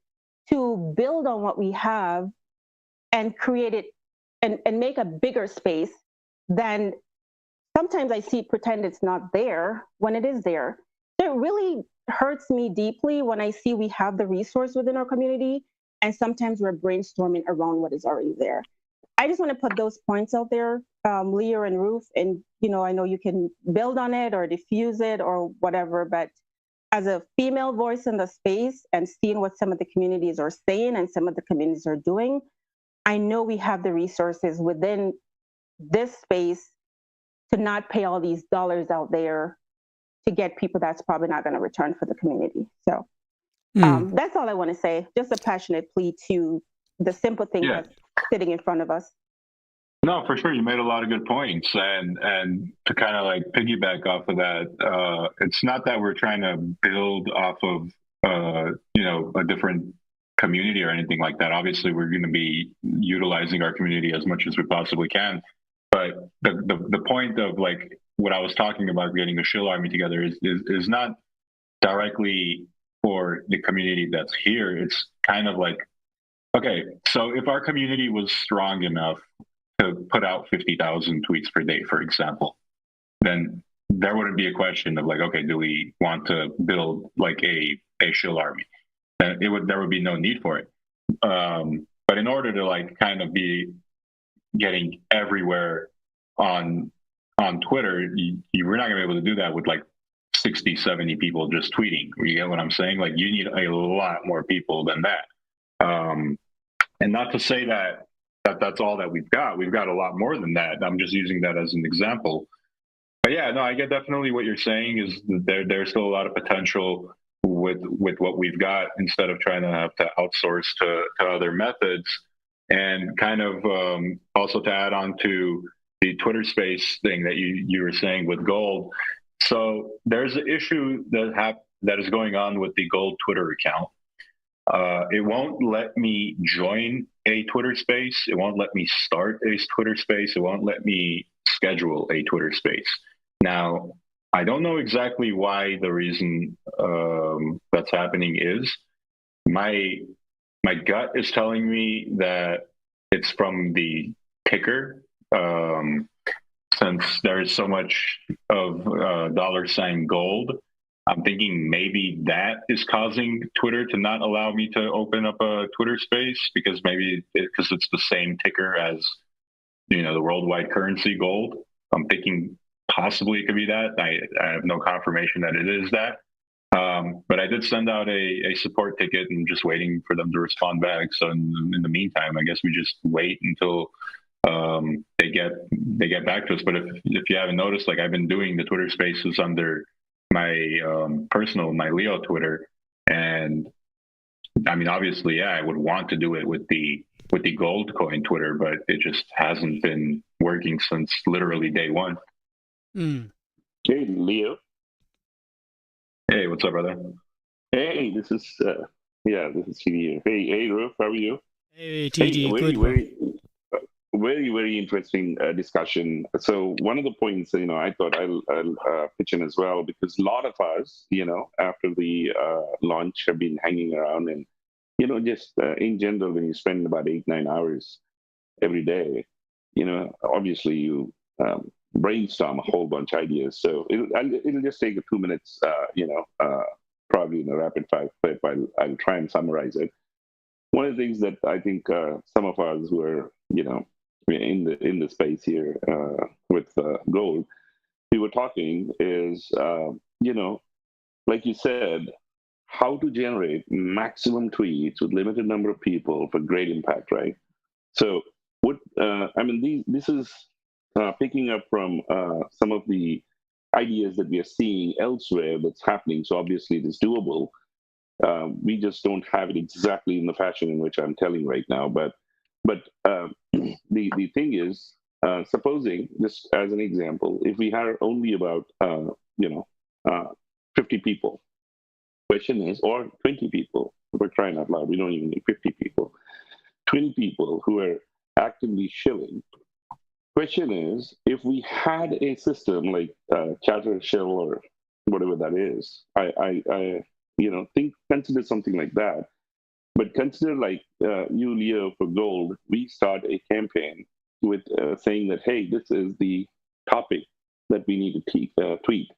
to build on what we have and create it and make a bigger space than sometimes I see pretend it's not there when it is there. So it really hurts me deeply when I see we have the resource within our community and sometimes we're brainstorming around what is already there. I just want to put those points out there, Leo and Ruth, and I know you can build on it or diffuse it or whatever, but as a female voice in the space and seeing what some of the communities are saying and some of the communities are doing, I know we have the resources within this space to not pay all these dollars out there to get people that's probably not going to return for the community. So That's all I want to say. Just a passionate plea to the simple thing that's sitting in front of us. No, for sure. You made a lot of good points, and to kind of like piggyback off of that, it's not that we're trying to build off of a different community or anything like that. Obviously, we're going to be utilizing our community as much as we possibly can. But the point of like what I was talking about, getting a shill army together, is not directly for the community that's here. It's kind of like, okay, so if our community was strong enough to put out 50,000 tweets per day, for example, then there wouldn't be a question of like, okay, do we want to build like a shill army? There would be no need for it. But in order to like kind of be getting everywhere on Twitter, we're not gonna be able to do that with like 60, 70 people just tweeting. You get what I'm saying? Like you need a lot more people than that. And not to say that's all that we've got. We've got a lot more than that. I'm just using that as an example. But yeah, no, I get definitely what you're saying is that there's still a lot of potential with what we've got instead of trying to have to outsource to other methods. And kind of also to add on to the Twitter space thing that you were saying with gold. So there's an issue that is going on with the gold Twitter account. It won't let me join a Twitter space. It won't let me start a Twitter space. It won't let me schedule a Twitter space. Now, I don't know exactly why the reason that's happening is. My gut is telling me that it's from the ticker. Since there's so much of $ gold, I'm thinking maybe that is causing Twitter to not allow me to open up a Twitter space because it's the same ticker as the worldwide currency gold. I'm thinking possibly it could be that. I have no confirmation that it is that. But I did send out a support ticket and just waiting for them to respond back. So in the meantime, I guess we just wait until they get back to us. But if you haven't noticed, like I've been doing the Twitter Spaces under my my Leo Twitter, and I mean obviously, yeah, I would want to do it with the gold coin Twitter, but it just hasn't been working since literally day one. Hey, Leo. Hey, what's up, brother? Hey, this is TD. Hey, Roof, how are you? Hey, TD, very interesting discussion. So one of the points, I thought I'll pitch in as well, because a lot of us, after the launch have been hanging around and, just in general, when you spend about 8-9 hours every day, obviously you brainstorm a whole bunch of ideas. So it'll just take 2 minutes, probably in a rapid fire clip. I'll try and summarize it. One of the things that I think some of us who are, in the space here with gold, we were talking is, like you said, how to generate maximum tweets with limited number of people for great impact, right? So this is picking up from some of the ideas that we are seeing elsewhere that's happening. So obviously it is doable. We just don't have it exactly in the fashion in which I'm telling right now. But the thing is, supposing, just as an example, if we had only about 50 people, question is, or 20 people, we're trying out loud, we don't even need 50 people, 20 people who are actively shilling. Question is, if we had a system like Chatter Shill or whatever that is, consider something like that. But consider like you, Leo, for gold, we start a campaign with saying that, hey, this is the topic that we need to tweet.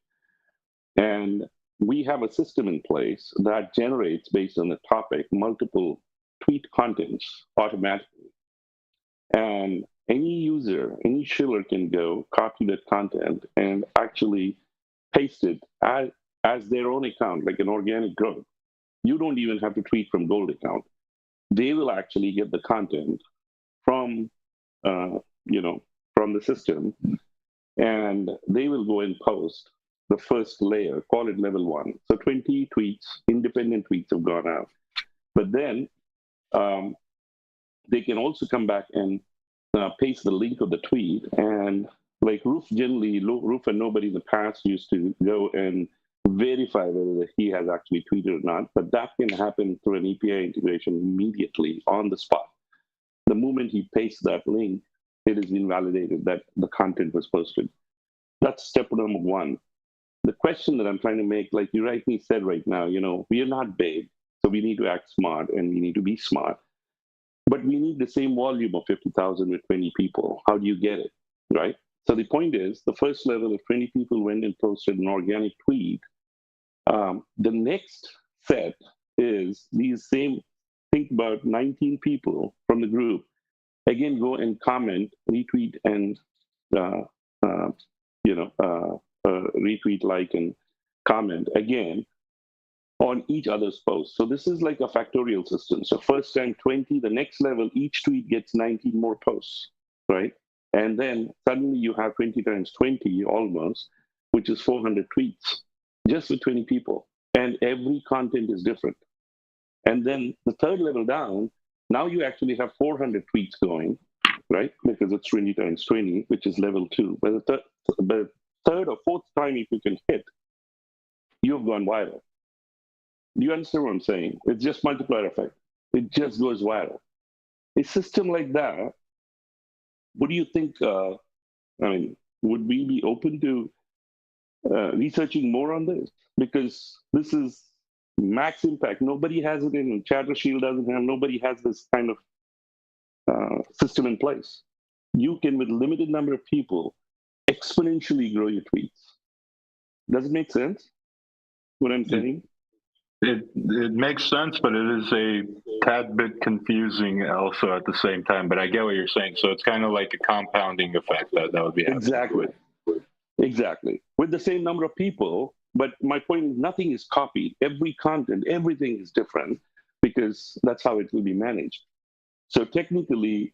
And we have a system in place that generates, based on the topic, multiple tweet contents automatically. And any user, any shiller can go copy that content and actually paste it as their own account, like an organic growth. You don't even have to tweet from gold account. They will actually get the content from the system, and they will go and post the first layer, call it level 1. So 20 tweets, independent tweets have gone out. But then they can also come back and paste the link of the tweet. And like Roof and nobody in the past used to go and verify whether he has actually tweeted or not. But that can happen through an API integration immediately on the spot. The moment he pastes that link, it has been validated that the content was posted. That's step number 1. The question that I'm trying to make, like you rightly said right now, we are not big, so we need to act smart and we need to be smart. But we need the same volume of 50,000 with 20 people. How do you get it, right? So the point is, the first level, if 20 people went and posted an organic tweet, the next set is these same, think about 19 people from the group, again, go and comment, retweet, and retweet, like, and comment again on each other's post. So this is like a factorial system. So first time 20, the next level, each tweet gets 19 more posts, right? And then suddenly you have 20 times 20 almost, which is 400 tweets, just with 20 people. And every content is different. And then the third level down, now you actually have 400 tweets going, right? Because it's 20 times 20, which is level 2. But the third or fourth time, if you can hit, you've gone viral. Do you understand what I'm saying? It's just multiplier effect. It just goes viral. A system like that, what do you think? Would we be open to researching more on this? Because this is max impact. Nobody has it in Chatter Shield doesn't have. Nobody has this kind of system in place. You can, with limited number of people, exponentially grow your tweets. Does it make sense? What I'm saying? It makes sense, but it is a tad bit confusing also at the same time. But I get what you're saying. So it's kind of like a compounding effect that would be happening. Exactly. With the same number of people, but my point is nothing is copied. Every content, everything is different because that's how it will be managed. So technically,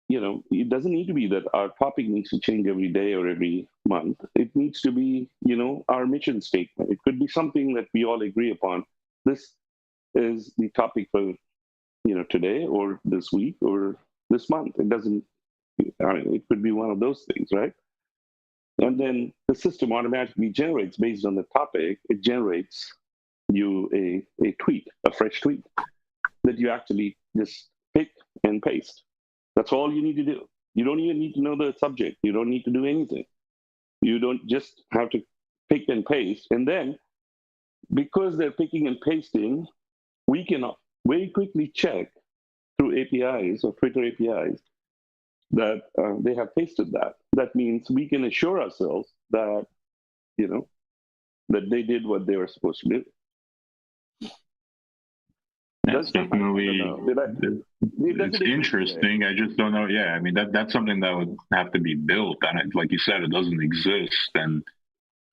it doesn't need to be that our topic needs to change every day or every month. It needs to be, our mission statement. It could be something that we all agree upon. This is the topic for, today or this week or this month. It doesn't, it could be one of those things, right? And then the system automatically generates, based on the topic, it generates you a tweet, a fresh tweet that you actually just pick and paste. That's all you need to do. You don't even need to know the subject. You don't need to do anything. You don't just have to pick and paste. And then, because they're picking and pasting, we can very quickly check through APIs or Twitter APIs that they have pasted that. That means we can assure ourselves that, that they did what they were supposed to do. That's definitely, it's interesting. I just don't know. Yeah, I mean, that's something that would have to be built. And like you said, it doesn't exist. And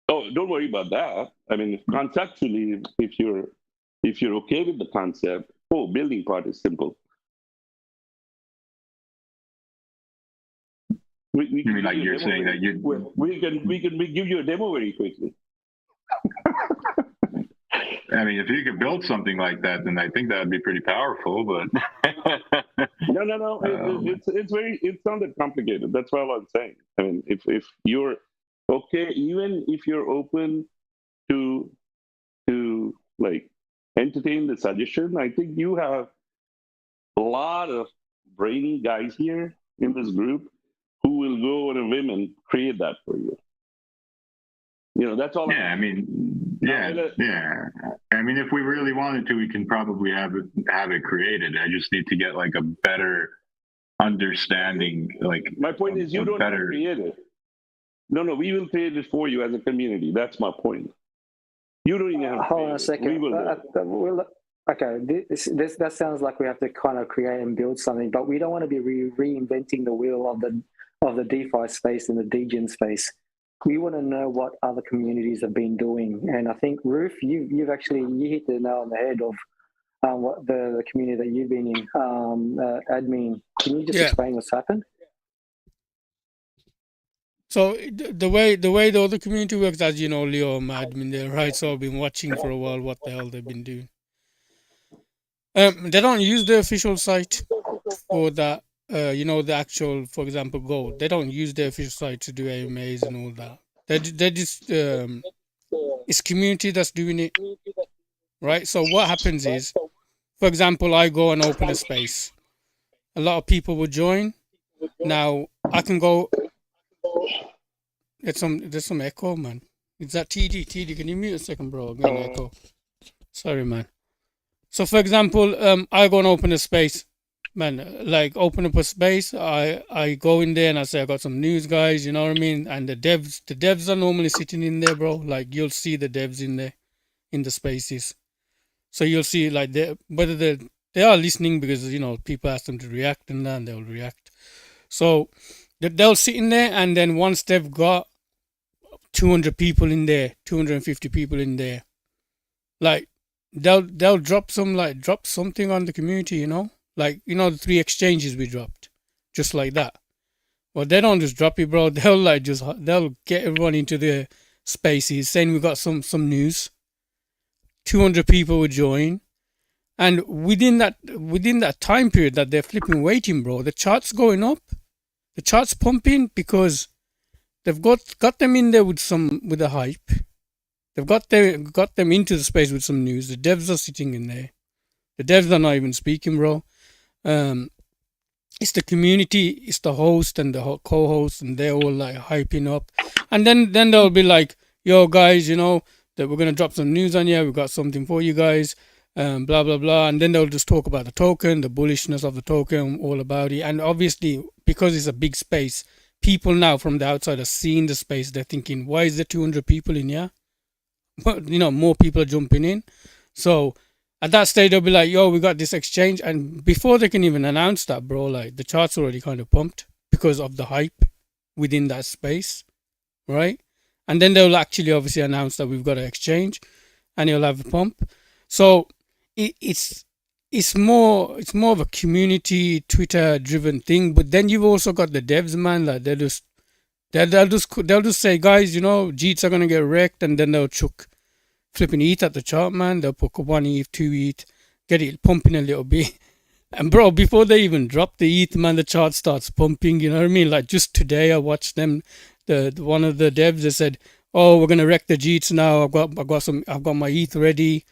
oh, don't worry about that. I mean, conceptually, if you're okay with the concept, building part is simple. You mean like you're saying that we can give you a demo very quickly. I mean, if you could build something like that, then I think that would be pretty powerful. But no, it's not that complicated. That's what I'm saying. I mean, if you're okay, even if you're open to like entertain the suggestion, I think you have a lot of brainy guys here in this group who will go on a whim and create that for you. That's all. Yeah, I mean, yeah. I mean, if we really wanted to, we can probably have it created. I just need to get like a better understanding. Like, my point is, you don't have to create it. No, we will create it for you as a community. That's my point. You don't even have to. Hold on a second. Okay, that sounds like we have to kind of create and build something, but we don't want to be reinventing the wheel of the DeFi space and the degen space. We want to know what other communities have been doing, and I think Roof, you hit the nail on the head of what the community that you've been in, admin. Can you just explain what's happened? So the way the other community works, as you know, Leo, I'm admin there, right? So I've been watching for a while what the hell they've been doing. They don't use the official site for that. The actual, for example, gold. They don't use the official site to do AMAs and all that. They just it's community that's doing it, right? So what happens is, for example, I go and open a space. A lot of people will join. Now I can go. There's some echo, man. Is that TD? TD, can you mute a second, bro? I'm getting echo. Sorry, man. So, for example, I go and open a space, man. Like open up a space. I go in there and I say I got some news, guys. You know what I mean? And the devs are normally sitting in there, bro. Like you'll see the devs in there, in the spaces. So you'll see like whether they are listening because people ask them to react and then they'll react. So they'll sit in there, and then once they've got 200 people in there, 250 people in there, like they'll drop something on the community, like the 3 exchanges we dropped, just like that. Well, they don't just drop it, bro. They'll get everyone into the spaces saying we got some news. 200 people will join, and within that time period that they're flipping waiting, bro, the chart's going up, the chart's pumping because they've got them in there with the hype. They've got them into the space with some news. The devs are sitting in there. The devs are not even speaking, bro. It's the community, it's the host and the co-host, and they're all like hyping up. And then they'll be like, "Yo, guys, that we're gonna drop some news on you. We've got something for you guys." Blah blah blah. And then they'll just talk about the token, the bullishness of the token, all about it. And obviously, because it's a big space, people now from the outside are seeing the space. They're thinking, "Why is there 200 people in here?" But more people are jumping in. So at that stage they'll be like, "Yo, we got this exchange," and before they can even announce that, bro, like the chart's already kind of pumped because of the hype within that space, right? And then they'll actually obviously announce that we've got an exchange, and you'll have a pump. So it's more of a community Twitter driven thing. But then you've also got the devs, man, like they'll just say, "Guys, Jeets are gonna get wrecked," and then they'll chuck flipping ETH at the chart, man. They'll put 1 ETH, 2 ETH, get it pumping a little bit. And bro, before they even drop the ETH, man, the chart starts pumping. You know what I mean? Like just today, I watched them. The one of the devs, they said, "Oh, we're gonna wreck the Jeets now. I've got my ETH ready.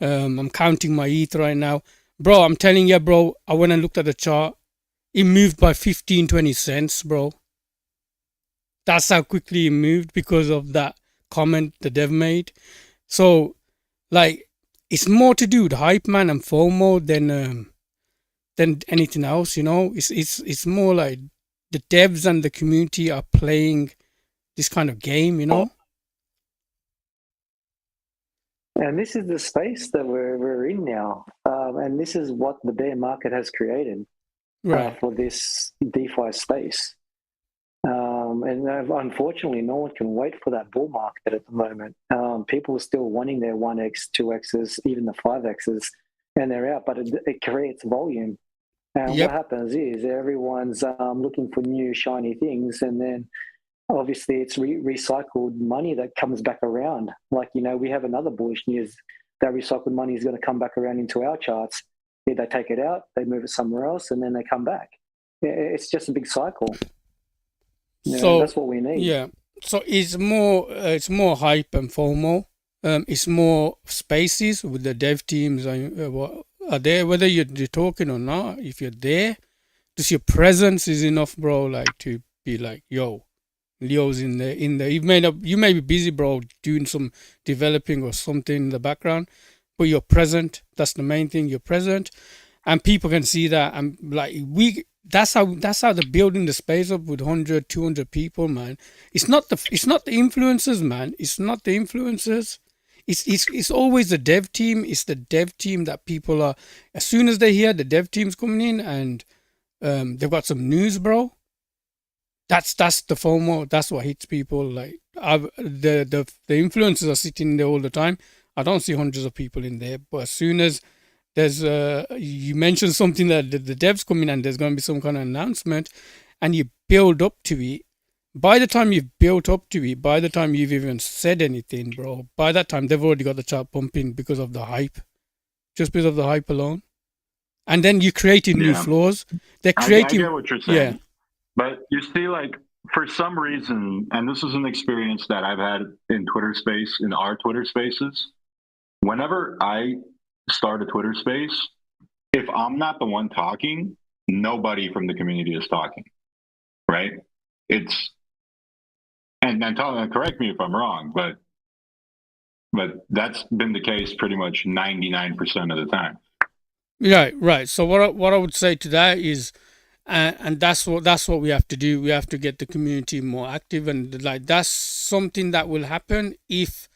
I'm counting my ETH right now, bro. I'm telling you, bro. I went and looked at the chart. It moved by 15, 20 cents, bro. That's how quickly it moved because of that comment the dev made. So, like, it's more to do with hype, man, and FOMO than anything else. It's more like the devs and the community are playing this kind of game. And this is the space that we're in now, and this is what the bear market has created for this DeFi space. And unfortunately, no one can wait for that bull market at the moment. People are still wanting their 1x, 2x's, even the 5x's, and they're out, but it creates volume. And what happens is everyone's looking for new shiny things, and then obviously it's recycled money that comes back around. Like, we have another bullish news that recycled money is going to come back around into our charts. They take it out, they move it somewhere else, and then they come back. It's just a big cycle. So that's what we need. Yeah. So it's more hype and FOMO. It's more spaces with the dev teams are there, whether you're talking or not. If you're there, just your presence is enough, bro. Like to be like, "Yo, Leo's in there. You may be busy, bro, doing some developing or something in the background, but you're present. That's the main thing. You're present, and people can see that. And like that's how they're building the space up with 100, 200 people, man. It's not the influencers, man. It's not the influencers. It's always the dev team. It's the dev team that people are. As soon as they hear the dev team's coming in and they've got some news, bro. That's the FOMO. That's what hits people. Like the influencers are sitting there all the time. I don't see hundreds of people in there, but as soon as there's you mention something that the devs come in and there's going to be some kind of announcement, and you build up to it, by the time you've built up to it, by the time you've even said anything, bro, by that time they've already got the chart pumping because of the hype, just because of the hype alone. And then you're creating new floors. They're creating. I get what you're saying. Yeah. But you see, like, for some reason, and this is an experience that I've had in Twitter space, in our Twitter spaces, whenever I start a Twitter space, if I'm not the one talking, nobody from the community is talking, right? It's, and correct me if I'm wrong, but that's been the case pretty much 99% of the time. Yeah, right. So what I would say to that is, and that's what we have to do. We have to get the community more active, and like that's something that will happen if,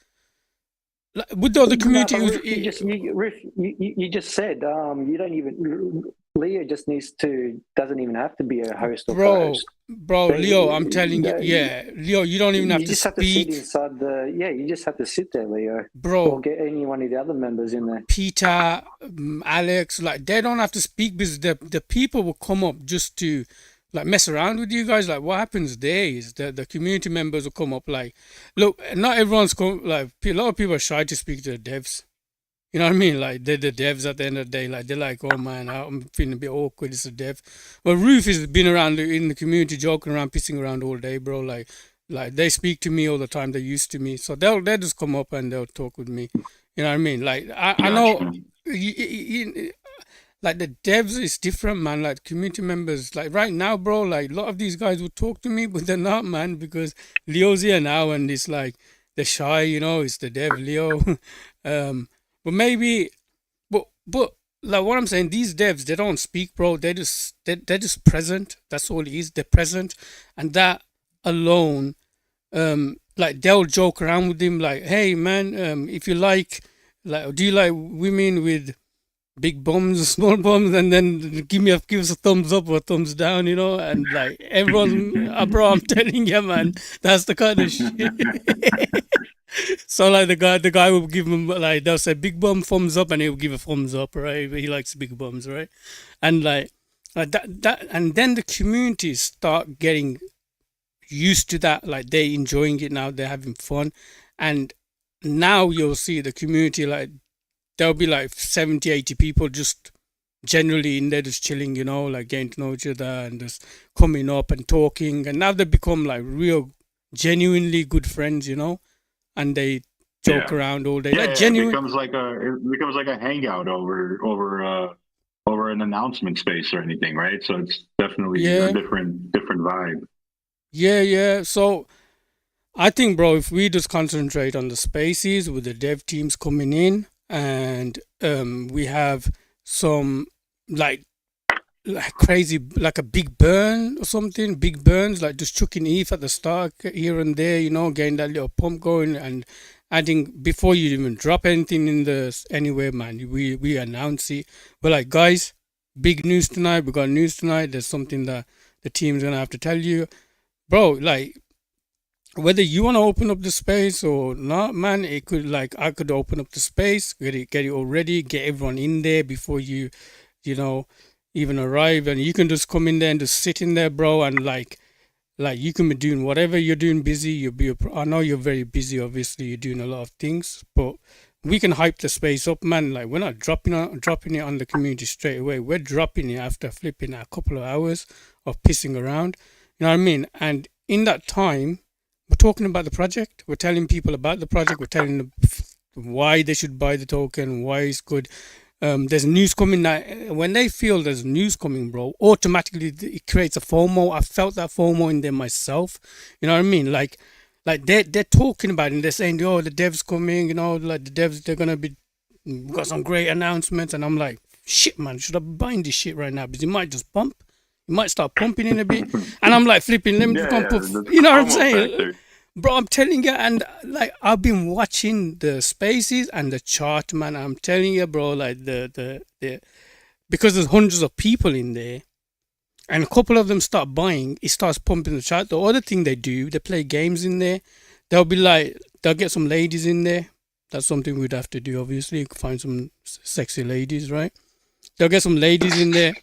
like, with the other community. No, Riff, you just said you don't even. Leo just doesn't even have to be a host or co-host. Bro, Leo, I'm telling you, yeah, Leo, you don't even have to just speak. Have to sit inside you just have to sit there, Leo. Bro. Or get any one of the other members in there. Peter, Alex, like, they don't have to speak because the people will come up just to, like, mess around with you guys. Like, what happens there is the community members will come up, like, look, not everyone's like, a lot of people are shy to speak to the devs. You know what I mean? Like, they're the devs at the end of the day. Like, they're like, oh man, I'm feeling a bit awkward. It's a dev. Well, Ruth has been around in the community, joking around, pissing around all day, bro. Like they speak to me all the time. They're used to me. So they'll just come up and they'll talk with me. You know what I mean? Like, I know, like, the devs is different, man. Like, community members, like, right now, bro, like, a lot of these guys will talk to me, but they're not, man, because Leo's here now and it's like, they're shy, you know, it's the dev, Leo. But maybe, but like what I'm saying, these devs, they don't speak, bro. They're just present. That's all it is. They're present, and that alone, like, they'll joke around with him, like, hey man, if you like, do you like women with big bums or small bums, and then give us a thumbs up or a thumbs down, you know, and like everyone's, bro, I'm telling you, man, that's the kind of shit. So like the guy will give him, like, they'll say big bum thumbs up and he'll give a thumbs up, right? He likes big bums, right? And like that, and then the communities start getting used to that, like they're enjoying it now, they're having fun, and now you'll see the community, like there'll be like 70-80 people just generally in there just chilling, you know, like getting to know each other and just coming up and talking, and now they become like real genuinely good friends, you know, and they joke around all day. Yeah, like genuine. It becomes like a hangout over an announcement space or anything, right? So it's definitely a different vibe. Yeah. So I think, bro, if we just concentrate on the spaces with the dev teams coming in, and we have some like crazy, like a big burn or something, big burns, like just chucking ETH at the start here and there, you know, getting that little pump going and adding before you even drop anything in anywhere, man. We announce it. We're like, guys, big news tonight. We got news tonight. There's something that the team's gonna have to tell you, bro. Like, whether you want to open up the space or not, man, it could, like, I could open up the space, get it all ready, get everyone in there before you know, even arrive, and you can just come in there and just sit in there, bro, and like you can be doing whatever you're doing, busy. I know you're very busy, obviously you're doing a lot of things, but we can hype the space up, man. Like, we're not dropping it on the community straight away. We're dropping it after flipping a couple of hours of pissing around, you know what I mean? And in that time, we're talking about the project, we're telling people about the project, we're telling them why they should buy the token, why it's good. There's news coming now. When they feel there's news coming, bro, automatically it creates a FOMO. I felt that FOMO in there myself. You know what I mean? Like they're talking about it and they're saying, oh, the devs coming, you know, like the devs, they're gonna be got some great announcements, and I'm like, shit, man, should I be buying this shit right now? Because it might just pump. It might start pumping in a bit, and I'm like flipping. Let me just pump. You know what I'm saying? Factor. Bro, I'm telling you, and like I've been watching the spaces and the chart, man. I'm telling you, bro, like the because there's hundreds of people in there, and a couple of them start buying, it starts pumping the chart. The other thing they do, they play games in there. They'll get some ladies in there. That's something we'd have to do, obviously. Find some sexy ladies, right? They'll get some ladies in there,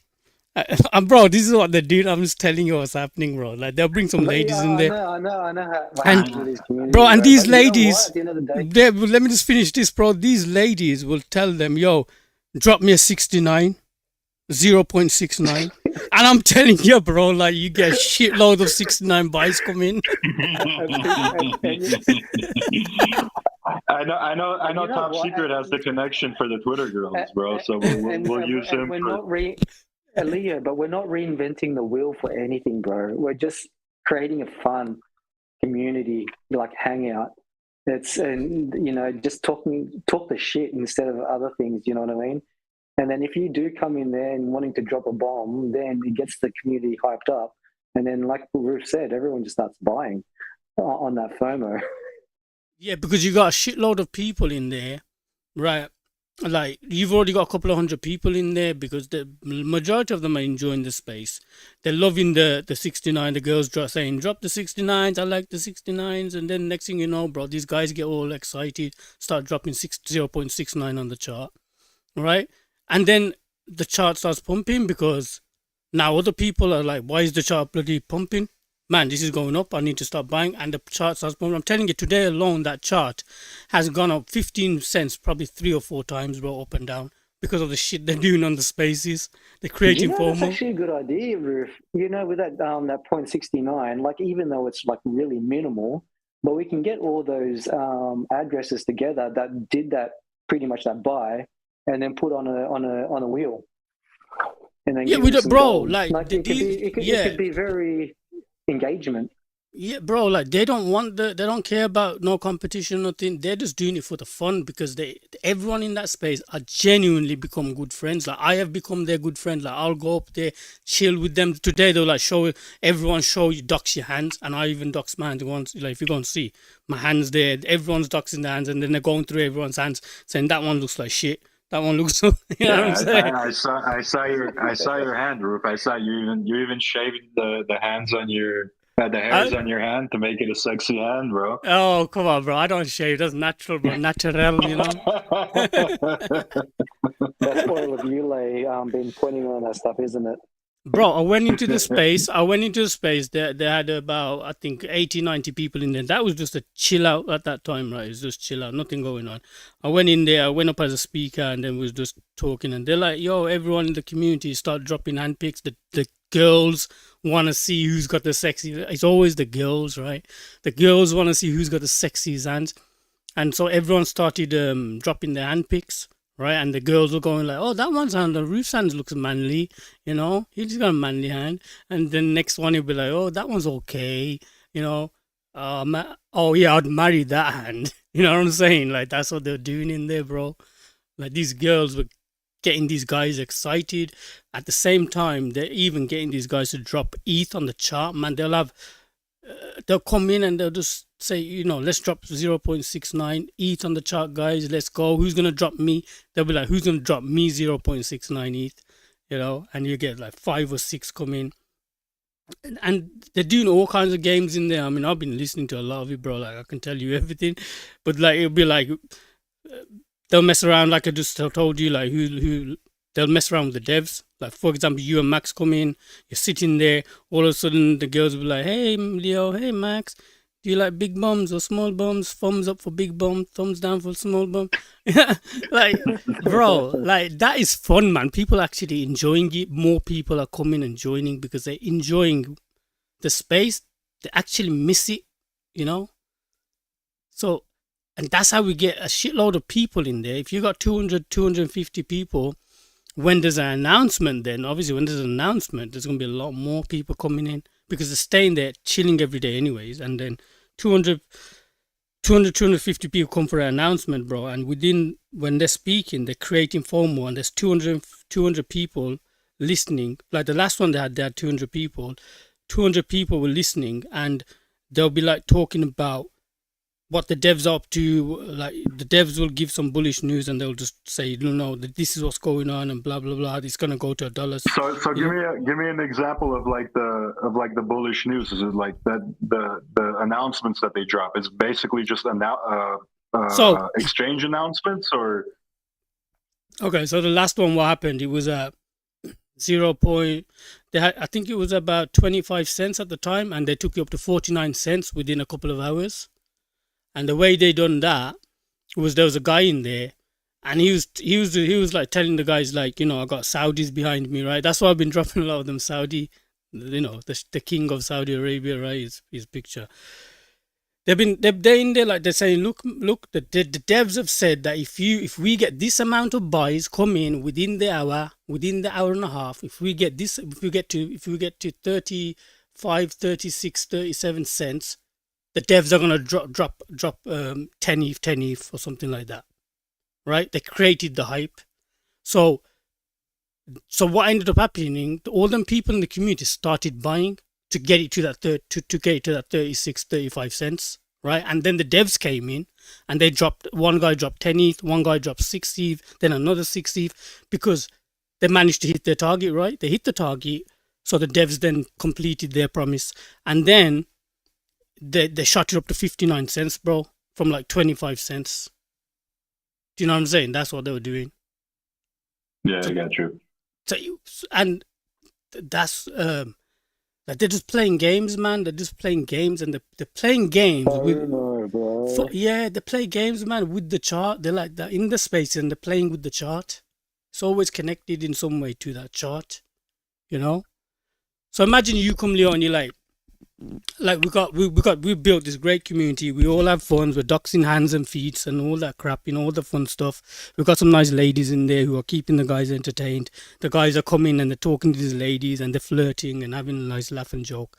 Bro, this is what they do. I'm just telling you what's happening, bro. Like they'll bring some But ladies yeah, in there, I know what and happens with these communities, bro, and these But you know what? ladies, At the end of the day, let me just finish this, bro. These ladies will tell them, "Yo, drop me a 69, 0.69," and I'm telling you, bro, like you get a shitload of 69 buys come in. I know. and you know Top what? Secret has the connection for the Twitter girls, bro. So And we'll use him we're for. not Leo, but we're not reinventing the wheel for anything, bro. We're just creating a fun community like Hangout. It's and you know just talk the shit instead of other things. You know what I mean? And then if you do come in there and wanting to drop a bomb, then it gets the community hyped up. And then, like Ruth said, everyone just starts buying on that FOMO. Yeah, because you got a shitload of people in there, right? Like you've already got a couple of hundred people in there because the majority of them are enjoying the space. They're loving the 69. The girls saying, "Drop the 69s. I like the 69s." And then next thing you know, bro, these guys get all excited, start dropping 0.69 on the chart, right? And then the chart starts pumping because now other people are like, "Why is the chart bloody pumping? Man, this is going up. I need to start buying." And the chart starts pumping. I'm telling you, today alone, that chart has gone up 15 cents, probably 3 or 4 times, bro, up and down because of the shit they're doing on the spaces. They're creating That's FOMO. actually a good idea, Ruth. You know, with that 0.69, like even though it's like really minimal, but we can get all those addresses together that did that pretty much that buy, and then put on a wheel. And then Yeah, give with them it, some bro. gold. Like, it could be very engagement. Yeah, bro, like they don't care about no competition, nothing. They're just doing it for the fun because everyone in that space are genuinely become good friends. Like I have become their good friend. Like I'll go up there, chill with them. Today they'll like show you dox your hands, and I even dox my hands once. Like if you're gonna see my hands there, everyone's doxing their hands, and then they're going through everyone's hands, saying that one looks like shit. That one looks, you know what I'm saying? I saw your hand, Rup. I saw you even shaving the hands on your the hairs on your hand to make it a sexy hand, bro. Oh, come on, bro. I don't shave. That's natural, bro. Natural, you know? That's oil of Yule been pointing on that stuff, isn't it? Bro, I went into the space. They had about, I think, 80, 90 people in there. That was just a chill out at that time, right? It was just chill out, nothing going on. I went in there, I went up as a speaker, and then was just talking. And they're like, yo, everyone in the community start dropping handpicks. The girls want to see who's got the sexy. It's always the girls, right? The girls want to see who's got the sexiest hands. And so everyone started dropping their handpicks. Right, and the girls were going like, "Oh, that one's hand. The Ruth's hand looks manly, you know. He's got a manly hand." And then next one, he'll be like, "Oh, that one's okay, you know. Oh yeah, I'd marry that hand." You know what I'm saying? Like that's what they're doing in there, bro. Like these girls were getting these guys excited. At the same time, they're even getting these guys to drop ETH on the chart. Man, they'll come in and they'll just say, you know, let's drop 0.69 ETH on the chart, guys. Let's go. Who's gonna drop me? They'll be like, who's gonna drop me 0.69 ETH? You know, and you get like 5 or 6 come in. And they're doing all kinds of games in there. I mean, I've been listening to a lot of it, bro. Like I can tell you everything, but like it'll be like they'll mess around. Like I just told you, like who they'll mess around with the devs. Like for example, you and Max come in, you're sitting there. All of a sudden, the girls will be like, "Hey Leo, hey Max, do you like big bums or small bums? Thumbs up for big bum, thumbs down for small bum." Like, bro, like that is fun, man. People actually enjoying it. More people are coming and joining because they're enjoying the space. They actually miss it, you know. So, and that's how we get a shitload of people in there. If you got 200, 250 people, when there's an announcement, then obviously when there's an announcement, there's going to be a lot more people coming in because they're staying there chilling every day anyways. And then 250 people come for an announcement, bro. And when they're speaking, they're creating FOMO, and there's 200 people listening. Like the last one they had 200 people. 200 people were listening, and they'll be like talking about what the devs are up to. Like the devs will give some bullish news and they'll just say, no, this is what's going on and blah blah blah. It's gonna go to $1. So give me an example of the bullish news. Is it like that the announcements that they drop is basically just exchange announcements or? Okay, so the last one, what happened? It was 0 point. They had, I think it was about 25 cents at the time, and they took it up to 49 cents within a couple of hours. And the way they done that was there was a guy in there, and he was like telling the guys like, you know, I got Saudis behind me, right? That's why I've been dropping a lot of them Saudi, you know, the king of Saudi Arabia, right? His picture. They're in there like they're saying, look, the devs have said that if we get this amount of buys come in within the hour and a half, if we get to 35, 36, 37 cents, the devs are gonna drop 10 ETH or something like that, right? They created the hype. So what ended up happening? All them people in the community started buying to get it to that to get it to that 36, 35 cents, right? And then the devs came in and they dropped. One guy dropped 10 ETH, one guy dropped 6 ETH, then another 6 ETH, because they managed to hit their target, right? They hit the target, so the devs then completed their promise, and then they shot it up to 59 cents, bro, from like 25 cents. Do you know what I'm saying? That's what they were doing. Yeah, I got you. So, and that's like they're just playing games, man. They're just playing games, and they're playing games they play games, man, with the chart. They're like that in the space, and they're playing with the chart. It's always connected in some way to that chart, you know. So imagine you come, Leo, and you're like we built this great community. We all have fun. We're doxing hands and feet and all that crap, you know, all the fun stuff. We've got some nice ladies in there who are keeping the guys entertained. The guys are coming and they're talking to these ladies and they're flirting and having a nice laugh and joke.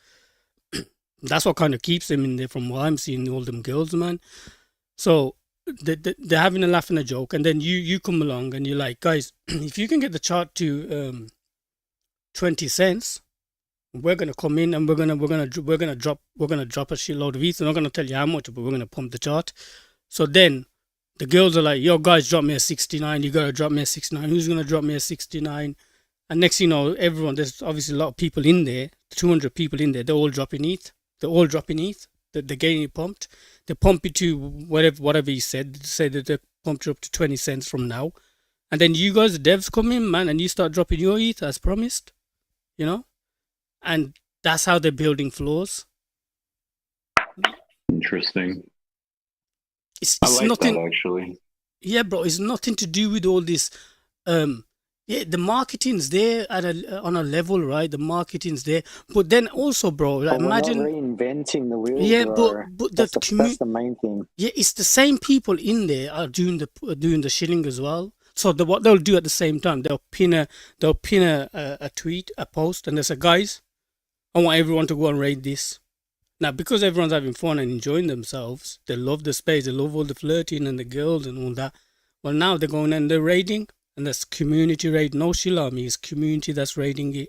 That's what kind of keeps them in there, from what I'm seeing, all them girls, man. So they're having a laugh and a joke, and then you come along and you're like, guys, if you can get the chart to 20 cents, we're gonna come in and we're gonna drop a shitload of ETH. I'm not gonna tell you how much, but we're gonna pump the chart. So then the girls are like, yo, guys, drop me a 69. You gotta drop me a 69. Who's gonna drop me a 69? And next thing you know, everyone, there's obviously a lot of people in there, 200 people in there, they're all dropping ETH. They're getting it pumped. They pump it to whatever he said. They say that they pumped it up to 20 cents from now. And then you guys, the devs, come in, man, and you start dropping your ETH as promised, you know? And that's how they're building floors. Interesting. It's I like nothing, that, actually. Yeah, bro. It's nothing to do with all this. The marketing's there on a level, right? The marketing's there, but then also, bro, like, imagine we're not reinventing the wheel. Yeah, bro. but that's the main thing. Yeah, it's the same people in there are doing the shilling as well. So what they'll do at the same time, they'll pin a tweet, a post, and they say, guys, I want everyone to go and raid this. Now, because everyone's having fun and enjoying themselves, they love the space, they love all the flirting and the girls and all that. Well, now they're going and they're raiding, and that's community raid. No shill army, it's community that's raiding it.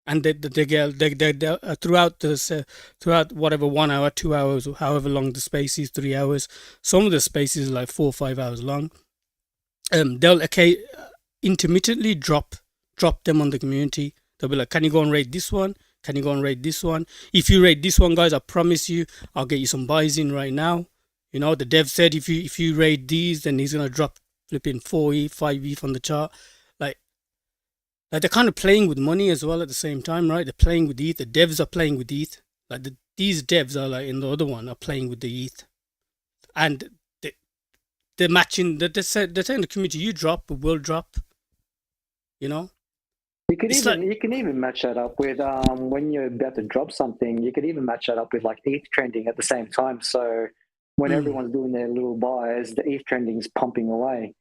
And they throughout whatever 1 hour, 2 hours, or however long the space is, 3 hours. Some of the spaces are like 4 or 5 hours long. They'll intermittently drop them on the community. They'll be like, can you go and raid this one? Can you go and raid this one? If you raid this one, guys, I promise you, I'll get you some buys in right now. You know, the dev said if you raid these, then he's gonna drop flipping 4 ETH, 5 ETH on the chart. Like they're kind of playing with money as well at the same time, right? They're playing with ETH. The devs are playing with ETH. Like these devs are like in the other one are playing with the ETH, and they're matching. They're saying the community, you drop, but we'll drop. You know. You can even match that up with when you're about to drop something. You could even match that up with like ETH trending at the same time. So when everyone's doing their little buys, the ETH trending is pumping away.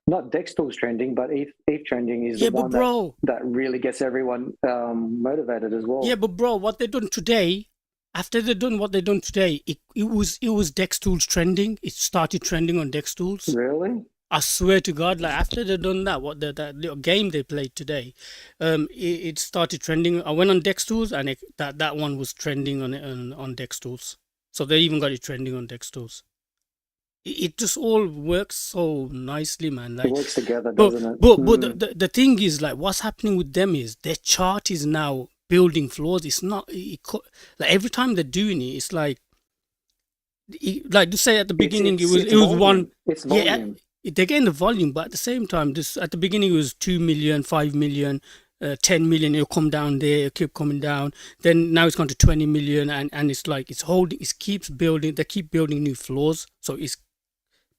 Not Dex tools trending, but ETH trending is the one that really gets everyone motivated as well. Yeah, but bro, what they've done today, after they've done what they've done today, it was Dex tools trending. It started trending on Dex tools. Really? I swear to God, like after they've done that, that little game they played today, it started trending. I went on Dex tools and that one was trending on Dex tools. So they even got it trending on Dex tools. It just all works so nicely, man. Like, it works together, doesn't it? But the thing is, like, what's happening with them is their chart is now building floors. It's not like every time they're doing it, it's like to say at the beginning it was one. It's volume. they're getting the volume, but at the same time, this at the beginning it was 2 million, 5 million, 10 million. It'll come down there, it'll keep coming down. Then now it's gone to 20 million, and it's like it's holding. It keeps building. They keep building new floors, so it's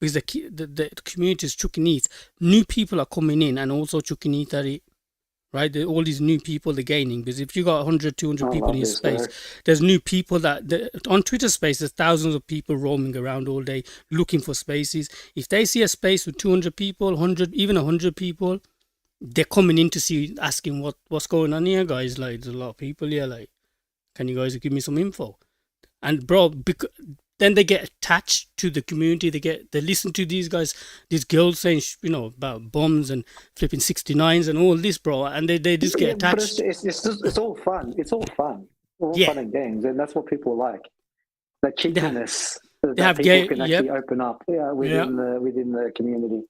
because the community is chucking it. New people are coming in, and also chucking it at it. Right, all these new people they're gaining, because if you got 100, 200 people in your space, there's new people on Twitter space. There's thousands of people roaming around all day looking for spaces. If they see a space with 200 people, 100, even 100 people, they're coming in to see, asking what's going on here, guys. Like, there's a lot of people here. Like, can you guys give me some info? And bro, then they get attached to the community. They listen to these guys, these girls saying, about bombs and flipping 69s and all this, bro. And they just get attached. But it's all fun. It's all fun. All fun and games, and that's what people like. The cheekiness that people can actually open up within the community.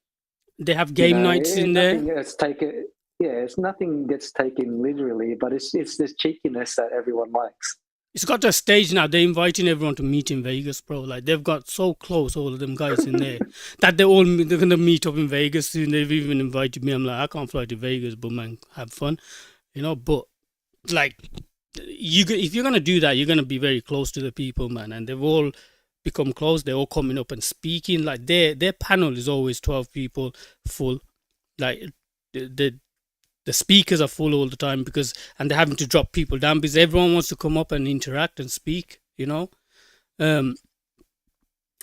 They have game nights in there. It's nothing gets taken literally, but it's this cheekiness that everyone likes. It's got to a stage now. They're inviting everyone to meet in Vegas, bro. Like, they've got so close, all of them guys in there, that they're gonna meet up in Vegas soon. They've even invited me. I'm like, I can't fly to Vegas, but man, have fun, But like, if you're gonna do that, you're gonna be very close to the people, man. And they've all become close. They're all coming up and speaking. Like, their panel is always 12 people full. Like, the speakers are full all the time and they're having to drop people down because everyone wants to come up and interact and speak, and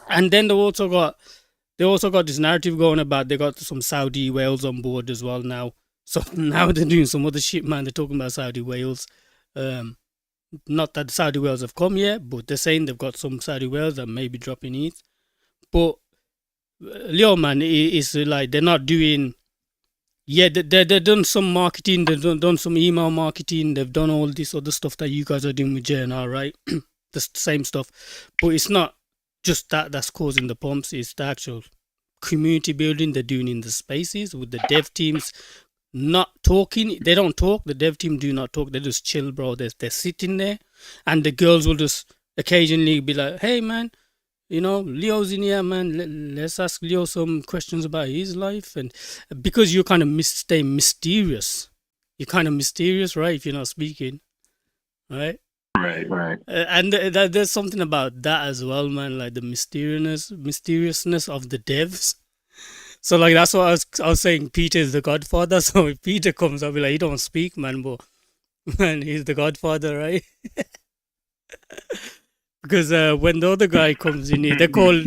then they also got this narrative going about they got some Saudi whales on board as well now. So now they're doing some other shit, man. They're talking about Saudi whales. Not that the Saudi whales have come yet, but they're saying they've got some Saudi whales that may be dropping it. But Leo, man, it's like they're not doing. Yeah, they've done some marketing, they've done some email marketing, they've done all this other stuff that you guys are doing with JNR, right? The same stuff. But it's not just that's causing the pumps, it's the actual community building they're doing in the spaces with the dev teams not talking. They don't talk, the dev team do not talk, they just chill, bro. They're sitting there, and the girls will just occasionally be like, hey, man, Leo's in here, man. Let's ask Leo some questions about his life. And because you kind of stay mysterious, you're kind of mysterious, right? If you're not speaking, right? Right. And there's something about that as well, man. Like the mysteriousness of the devs. So like that's what I was saying. Peter is the Godfather. So if Peter comes, I'll be like, he don't speak, man, but man, he's the Godfather, right? Because when the other guy comes in here, they're called.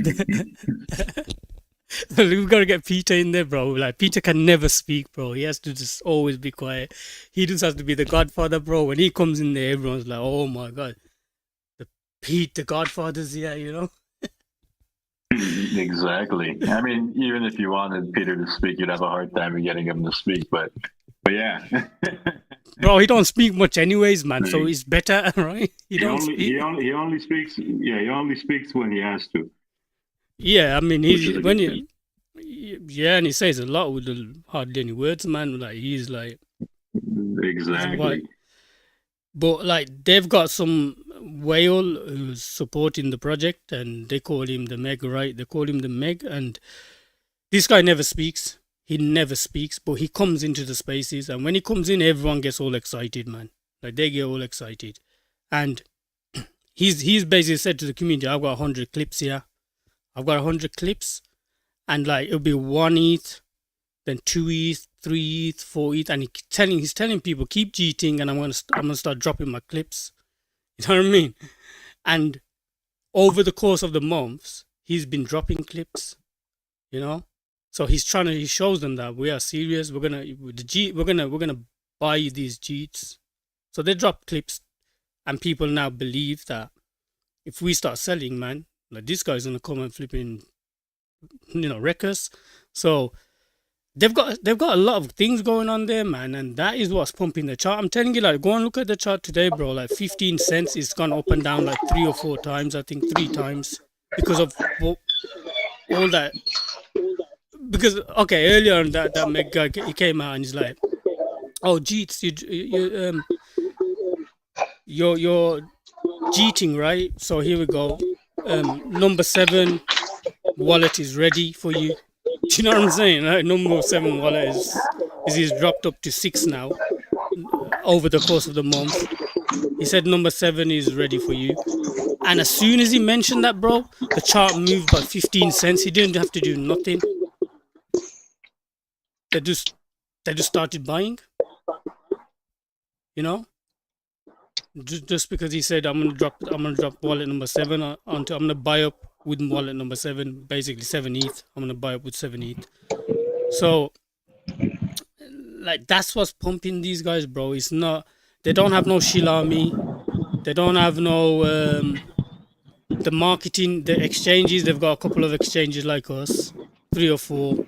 We've got to get Peter in there, bro. Like, Peter can never speak, bro. He has to just always be quiet. He just has to be the Godfather, bro. When he comes in there, everyone's like, oh my God. The Godfather's here, Exactly. I mean, even if you wanted Peter to speak, you'd have a hard time getting him to speak. But yeah. Bro, he don't speak much anyways, man. So it's better, right? He only speaks. Yeah, he only speaks when he has to. Yeah, I mean, and he says a lot with hardly any words, man. Like, he's like exactly. But like, they've got some whale who's supporting the project, and they call him the Meg, right? They call him the Meg, and this guy never speaks. He never speaks, but he comes into the spaces, and when he comes in, everyone gets all excited, man. Like, they get all excited. And he's basically said to the community, I've got 100 clips here. I've got 100 clips, and like, it'll be 1 ETH, then 2 ETH, 3 ETH, 4 ETH, and he's telling people, keep cheating, and I'm gonna start dropping my clips. You know what I mean? And over the course of the months, he's been dropping clips, So he shows them that we are serious. We're gonna buy you these cheats. So they drop clips, and people now believe that if we start selling, man, like, this guy's gonna come and flipping, wreck us. So they've got a lot of things going on there, man, and that is what's pumping the chart. I'm telling you, like, go and look at the chart today, bro. Like, 15 cents, it's gone up and down like 3 or 4 times. I think 3 times because of all that. Because earlier on that Meg guy, he came out and he's like, "Oh, Jeets, you're cheating, right? So here we go. Number 7 wallet is ready for you. Do you know what I'm saying? Like, number 7 wallet is he's dropped up to 6 now over the course of the month. He said number 7 is ready for you. And as soon as he mentioned that, bro, the chart moved by 15 cents. He didn't have to do nothing. They just started buying. You know? Just because he said I'm gonna drop wallet number 7 onto, I'm gonna buy up with wallet number 7, basically 7 ETH. I'm gonna buy up with 7 ETH. So like that's what's pumping these guys, bro. It's not, they don't have no Shilami, they don't have no the marketing, the exchanges. They've got a couple of exchanges like us, 3 or 4.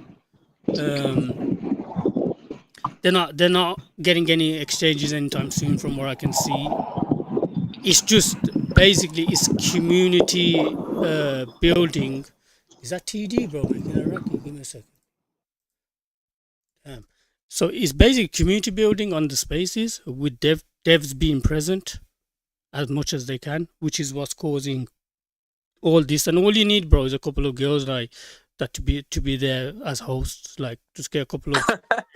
They're not getting any exchanges anytime soon, from what I can see. It's just basically it's community building. Is that TD, bro? Making a record? Give me a second. Damn. So it's basically community building on the spaces with devs being present as much as they can, which is what's causing all this. And all you need, bro, is a couple of girls like that to be there as hosts. Like just get a couple of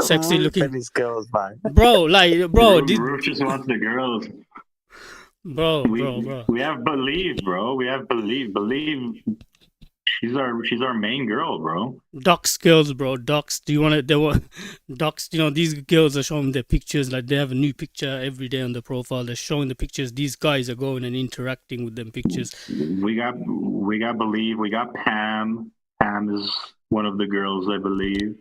sexy looking these girls, man. bro. Like bro, Roof just wants the girls. bro. We have Believe, bro. We have Believe. She's our main girl, bro. Docs girls, bro. Docs. Do you want to? They want docs. You know, these girls are showing their pictures. Like they have a new picture every day on the profile. They're showing the pictures. These guys are going and interacting with them pictures. We got Believe. We got Pam. Pam is one of the girls, I believe.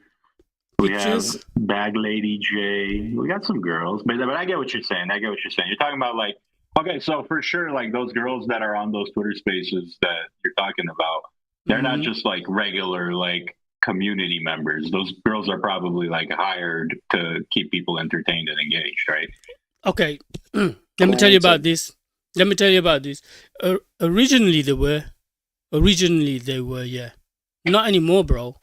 We Pictures? have Bag Lady J. We got some girls, but I get what you're saying. You're talking about like, okay, so for sure, like those girls that are on those Twitter spaces that you're talking about, they're not just like regular like community members. Those girls are probably like hired to keep people entertained and engaged, right? Okay, let me tell you about this. Originally they were, yeah. Not anymore, bro.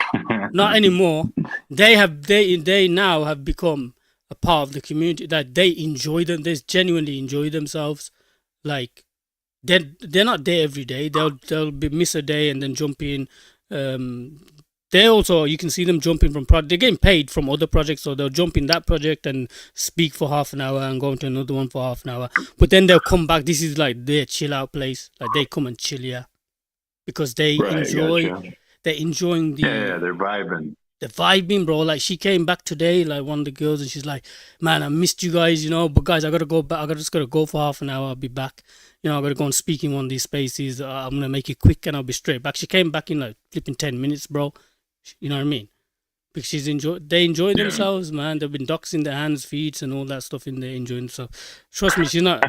Not anymore. They now have become a part of the community that they enjoy them. They genuinely enjoy themselves. Like they're not there every day. They'll be miss a day and then jump in. They also, you can see them jumping from they're getting paid from other projects, so they'll jump in that project and speak for half an hour and go into another one for half an hour. But then they'll come back. This is like their chill out place. Like they come and chill here because they enjoy. Gotcha. They're enjoying the. Yeah, they're vibing. The vibing, bro. Like she came back today, like one of the girls, and she's like, "Man, I missed you guys, you know. But guys, I gotta go back. Just gotta go for half an hour. I'll be back. You know, I gotta go and speak in one of these spaces. I'm gonna make it quick, and I'll be straight back." She came back in like flipping 10 minutes, bro. You know what I mean? Because they enjoy themselves, man. They've been doxing their hands, feet, and all that stuff in there, enjoying themselves. Trust me, she's not.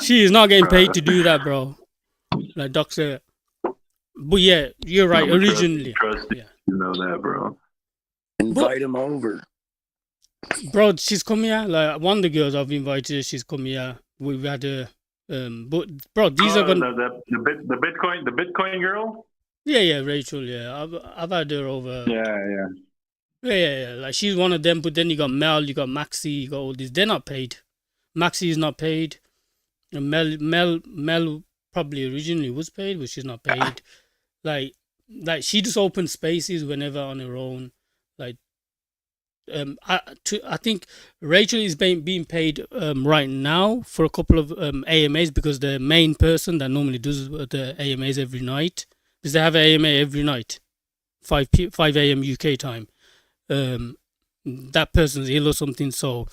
She is not getting paid to do that, bro. Like dox her. But yeah, you're right. Originally, trust yeah. You know that, bro. Invite him over. Bro, she's come here. Like one of the girls I've invited, she's come here. We've had a but bro, these are gonna the Bitcoin girl. Yeah, Rachel. Yeah, I've had her over. Yeah. Like she's one of them. But then you got Mel, you got Maxi, you got all these. They're not paid. Maxi is not paid. And Mel probably originally was paid, but she's not paid. Like she just opens spaces whenever on her own. Like I think Rachel is being paid right now for a couple of AMAs, because the main person that normally does the AMAs every night, because they have an AMA every night, 5 a.m. UK time. That person's ill or something, so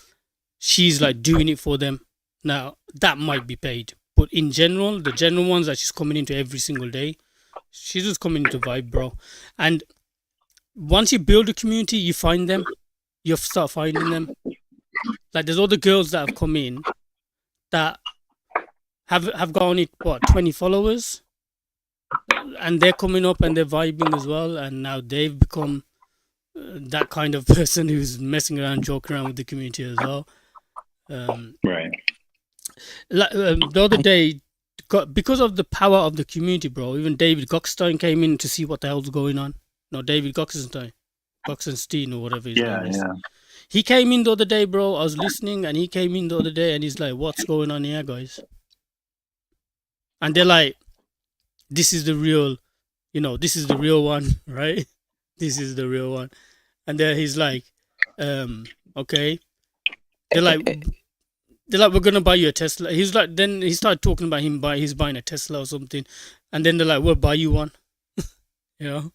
she's like doing it for them. Now that might be paid, but in general, the general ones that she's coming into every single day, she's just coming into vibe, bro. And once you build a community, you find them. You start finding them. Like there's all the girls that have come in that have got only 20 followers, and they're coming up and they're vibing as well. And now they've become that kind of person who's messing around, joking around with the community as well. Right. The other day, because of the power of the community, bro, even David Goxstein came in to see what the hell's going on. No, David Goxenstein or whatever his name is. Yeah. He came in the other day, bro. I was listening, and he came in the other day, and he's like, "What's going on here, guys?" And they're like, "This is the real, this is the real one, right?" This is the real one. And then he's like, okay. They're like, we're gonna buy you a Tesla. He's like, then he started talking about he's buying a Tesla or something, and then they're like, we'll buy you one. You know,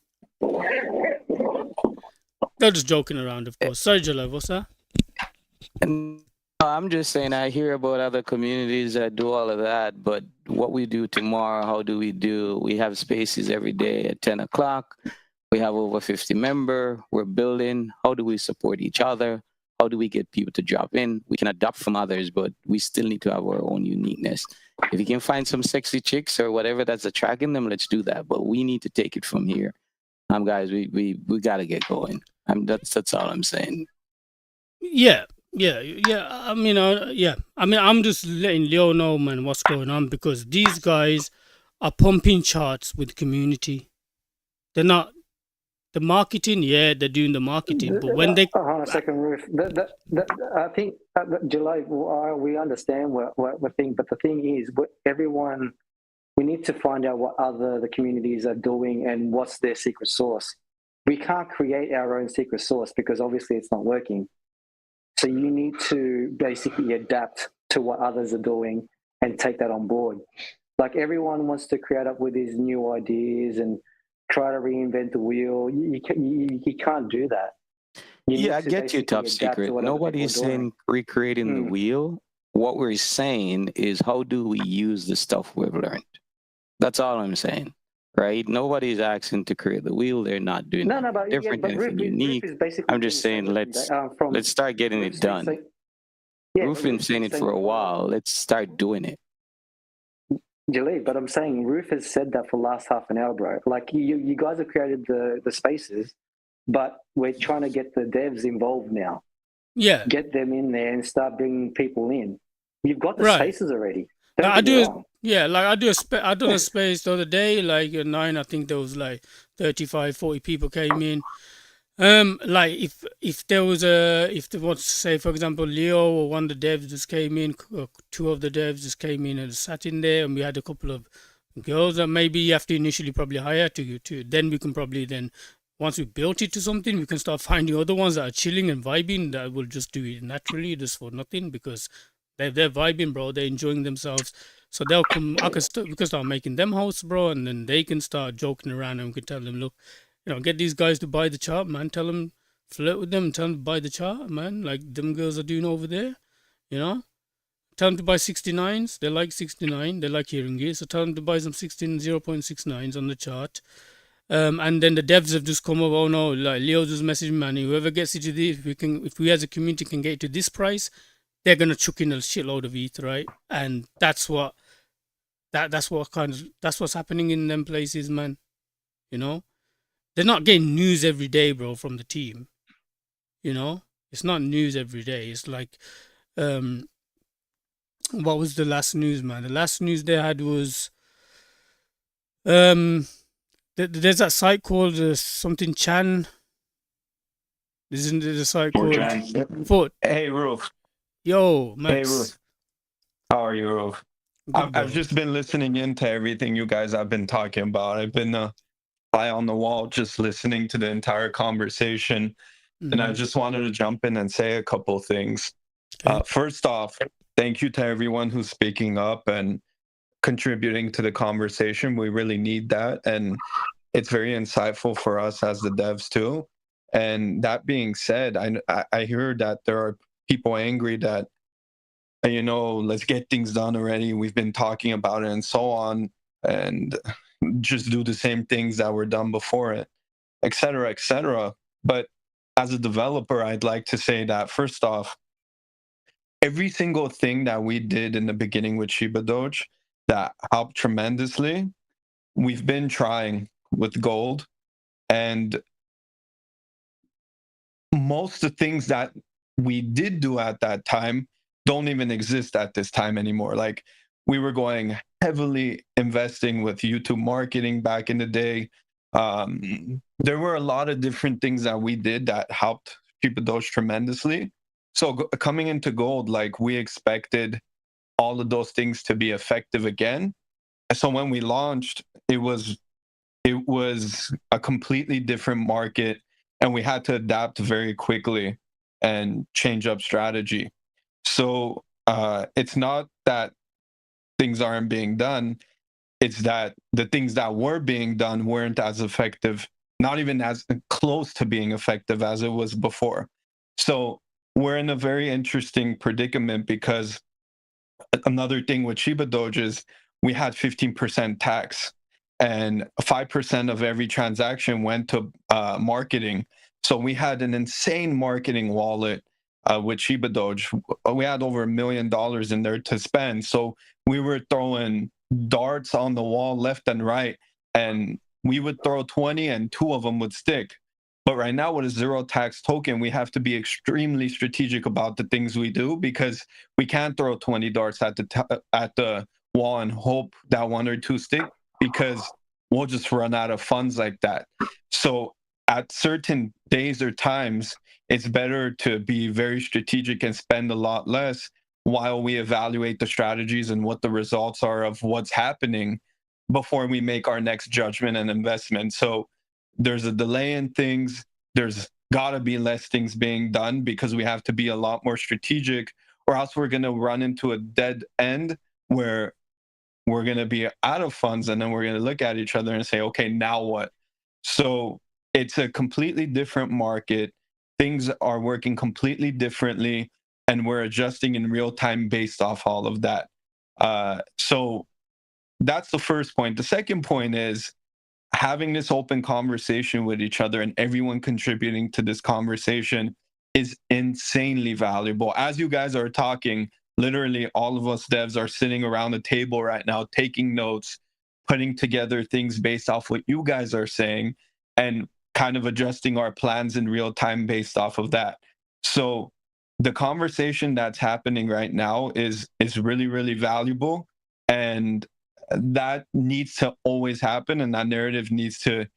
they're just joking around, of course. Sorry, Jalal, what's that? And I'm just saying, I hear about other communities that do all of that, but what we do tomorrow, how do we do? We have spaces every day at 10 o'clock. We have over 50 members. We're building. How do we support each other? How do we get people to drop in? We can adopt from others, but we still need to have our own uniqueness. If you can find some sexy chicks or whatever that's attracting them, let's do that. But we need to take it from here. Guys, we got to get going. That's all I'm saying. Yeah. I mean, I'm just letting Leo know, man, what's going on, because these guys are pumping charts with community. They're not the marketing. Yeah, they're doing the marketing, but when they hold on a second, Ruth. I think July, we understand what we think, but the thing is, everyone, we need to find out what the communities are doing and what's their secret sauce. We can't create our own secret sauce because obviously it's not working. So you need to basically adapt to what others are doing and take that on board. Like everyone wants to create up with these new ideas and try to reinvent the wheel. You can't do that. I get you, Top Secret. Nobody's saying recreating the wheel. What we're saying is, how do we use the stuff we've learned? That's all I'm saying, right? Nobody's asking to create the wheel. They're not doing anything different, anything unique. I'm just saying, let's start getting it done. Ruth's been saying it for a while. Let's start doing it. Jaleel, but I'm saying Ruth has said that for the last half an hour, bro. Like you guys have created the spaces, but we're trying to get the devs involved now. Yeah. Get them in there and start bringing people in. You've got the spaces already. I done a space the other day, like at 9, I think there was like 35, 40 people came in. Like if there was say for example Leo or one of the devs just came in, two of the devs just came in and sat in there, and we had a couple of girls that maybe you have to initially probably hire to then we can probably once we built it to something, we can start finding other ones that are chilling and vibing that will just do it naturally just for nothing, because they're vibing, bro. They're enjoying themselves. So they'll come. We can start making them hosts, bro, and then they can start joking around, and we can tell them, look, get these guys to buy the chart, man. Tell them, flirt with them, and tell them to buy the chart, man. Like them girls are doing over there, Tell them to buy 69s. They like 69. They like hearing it. So tell them to buy some 0.69s on the chart. And then the devs have just come up. Oh no, like Leo just messaged me, man. Whoever gets it to this, if we as a community can get it to this price, they're gonna chuck in a shitload of ETH, right? And that's what's happening in them places, man. They're not getting news every day, bro, from the team. It's not news every day. It's like, what was the last news, man? The last news they had was, there's that site called something Chan. Isn't it a site called Foot? Hey, Roof. Yo, Max. Hey, Roof. How are you, Roof? I've just been listening into everything you guys have been talking about. I've been fly on the wall just listening to the entire conversation. Mm-hmm. And I just wanted to jump in and say a couple things. Okay. First off, thank you to everyone who's speaking up and contributing to the conversation. We really need that. And it's very insightful for us as the devs too. And that being said, I hear that there are people angry that, let's get things done already. We've been talking about it and so on, and just do the same things that were done before it, et cetera, et cetera. But as a developer, I'd like to say that first off, every single thing that we did in the beginning with ShibaDoge that helped tremendously, we've been trying with gold, and most of the things that we did do at that time don't even exist at this time anymore. Like, we were going heavily investing with YouTube marketing back in the day. There were a lot of different things that we did that helped ShibaDoge tremendously. So coming into gold, like, we expected all of those things to be effective again. So when we launched, it was it was a completely different market, and we had to adapt very quickly and change up strategy. So it's not that things aren't being done, it's that the things that were being done weren't as effective, not even as close to being effective as it was before. So we're in a very interesting predicament, because another thing with ShibaDoge is we had 15% tax, and 5% of every transaction went to marketing. So we had an insane marketing wallet with ShibaDoge. We had over $1 million in there to spend. So we were throwing darts on the wall left and right, and we would throw 20 and 2 of them would stick. But right now, with a zero tax token, we have to be extremely strategic about the things we do, because we can't throw 20 darts at the wall and hope that 1 or 2 stick, because we'll just run out of funds like that. So at certain days or times, it's better to be very strategic and spend a lot less while we evaluate the strategies and what the results are of what's happening before we make our next judgment and investment. So there's a delay in things. There's got to be less things being done, because we have to be a lot more strategic, or else we're going to run into a dead end where we're going to be out of funds, and then we're going to look at each other and say, okay, now what? So it's a completely different market. Things are working completely differently, and we're adjusting in real time based off all of that. So that's the first point. The second point is having this open conversation with each other, and everyone contributing to this conversation is insanely valuable. As you guys are talking, literally all of us devs are sitting around the table right now, taking notes, putting together things based off what you guys are saying, and kind of adjusting our plans in real time based off of that. So the conversation that's happening right now is really, really valuable, and that needs to always happen, and that narrative needs to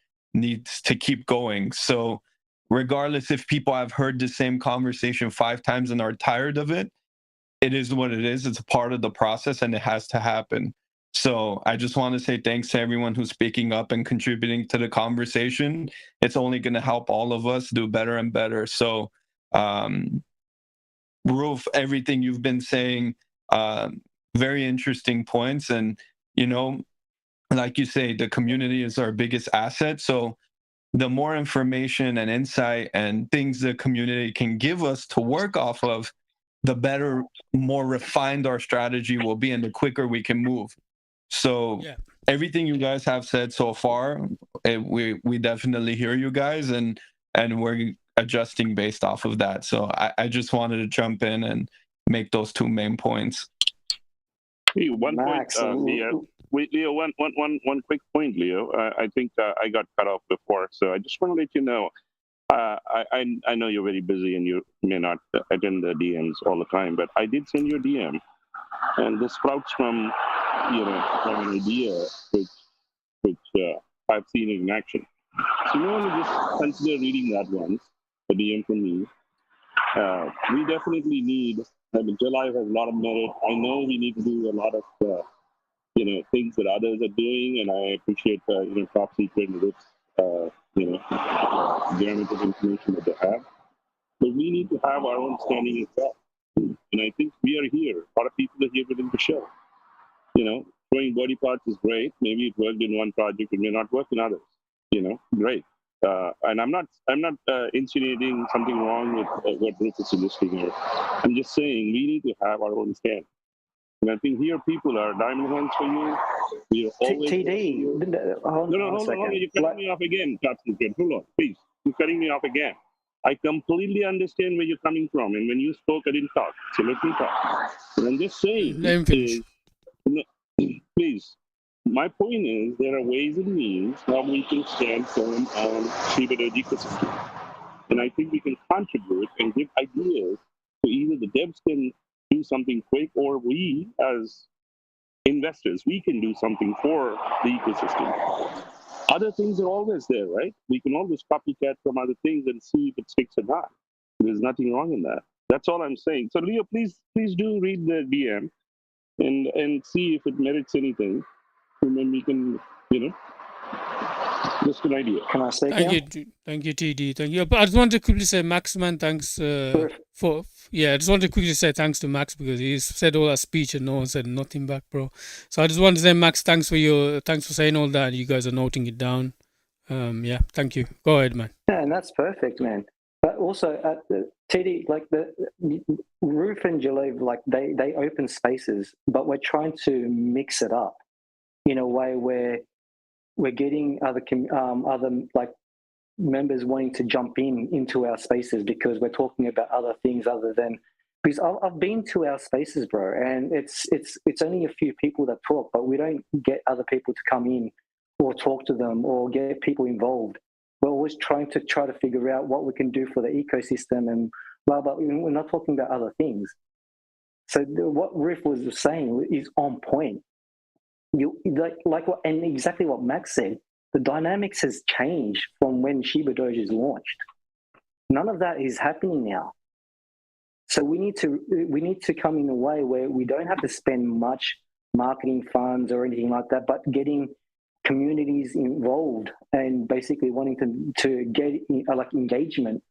keep going. So regardless if people have heard the same conversation 5 times and are tired of it, it is what it is. It's a part of the process, and it has to happen. So I just want to say thanks to everyone who's speaking up and contributing to the conversation. It's only going to help all of us do better and better. So Roof, everything you've been saying, very interesting points. And like you say, the community is our biggest asset. So the more information and insight and things the community can give us to work off of, the better, more refined our strategy will be, and the quicker we can move. So everything you guys have said so far, we definitely hear you guys, and we're adjusting based off of that. So I just wanted to jump in and make those 2 main points. Hey, one point, Leo. Wait, Leo, one quick point, Leo. I think I got cut off before, so I just want to let you know. I know you're very busy and you may not attend the DMs all the time, but I did send you a DM, and this sprouts from from an idea which I've seen in action. So you want to just consider reading that once, a DM from me. We definitely need. July has a lot of merit. I know we need to do a lot of things that others are doing, and I appreciate top secret and this gamut of information that they have. But we need to have our own standing as well. And I think we are here. A lot of people are here within the show. Throwing body parts is great. Maybe it worked in one project, it may not work in others. Great. And I'm not insinuating something wrong with what Bruce is suggesting here. I'm just saying we need to have our own stand. And I think here people are diamond hands for you. We are always TD. Hold on. You're cutting me off again, Captain. Hold on, please. You're cutting me off again. I completely understand where you're coming from, and when you spoke, I didn't talk. So let me talk. And I'm just saying, please. My point is, there are ways and means how we can stand firm on ShibaDoge ecosystem, and I think we can contribute and give ideas to either the devs can do something quick, or we as investors, we can do something for the ecosystem. Other things are always there, right? We can always copycat from other things and see if it sticks or not. There's nothing wrong in that. That's all I'm saying. So Leo, please do read the DM and see if it merits anything, and then we can Just an idea. Can I speak Thank now? you, thank you, TD. Thank you. But I just wanted to quickly say, Max, man, thanks for. Yeah, I just wanted to quickly say thanks to Max because he said all that speech and no one said nothing back, bro. So I just wanted to say, Max, thanks for saying all that. You guys are noting it down. Yeah, thank you. Go ahead, man. Yeah, and that's perfect, man. But also, TD, like the Roof and Jaleve, like they open spaces, but we're trying to mix it up in a way where we're getting other like members wanting to jump into our spaces because we're talking about other things other than because I've been to our spaces, bro, and it's only a few people that talk, but we don't get other people to come in or talk to them or get people involved. We're always trying to figure out what we can do for the ecosystem and blah blah. We're not talking about other things. So what Riff was saying is on point. You like what and exactly what Max said. The dynamics has changed from when ShibaDoge is launched. None of that is happening now. So we need to come in a way where we don't have to spend much marketing funds or anything like that, but getting communities involved and basically wanting to get like engagement.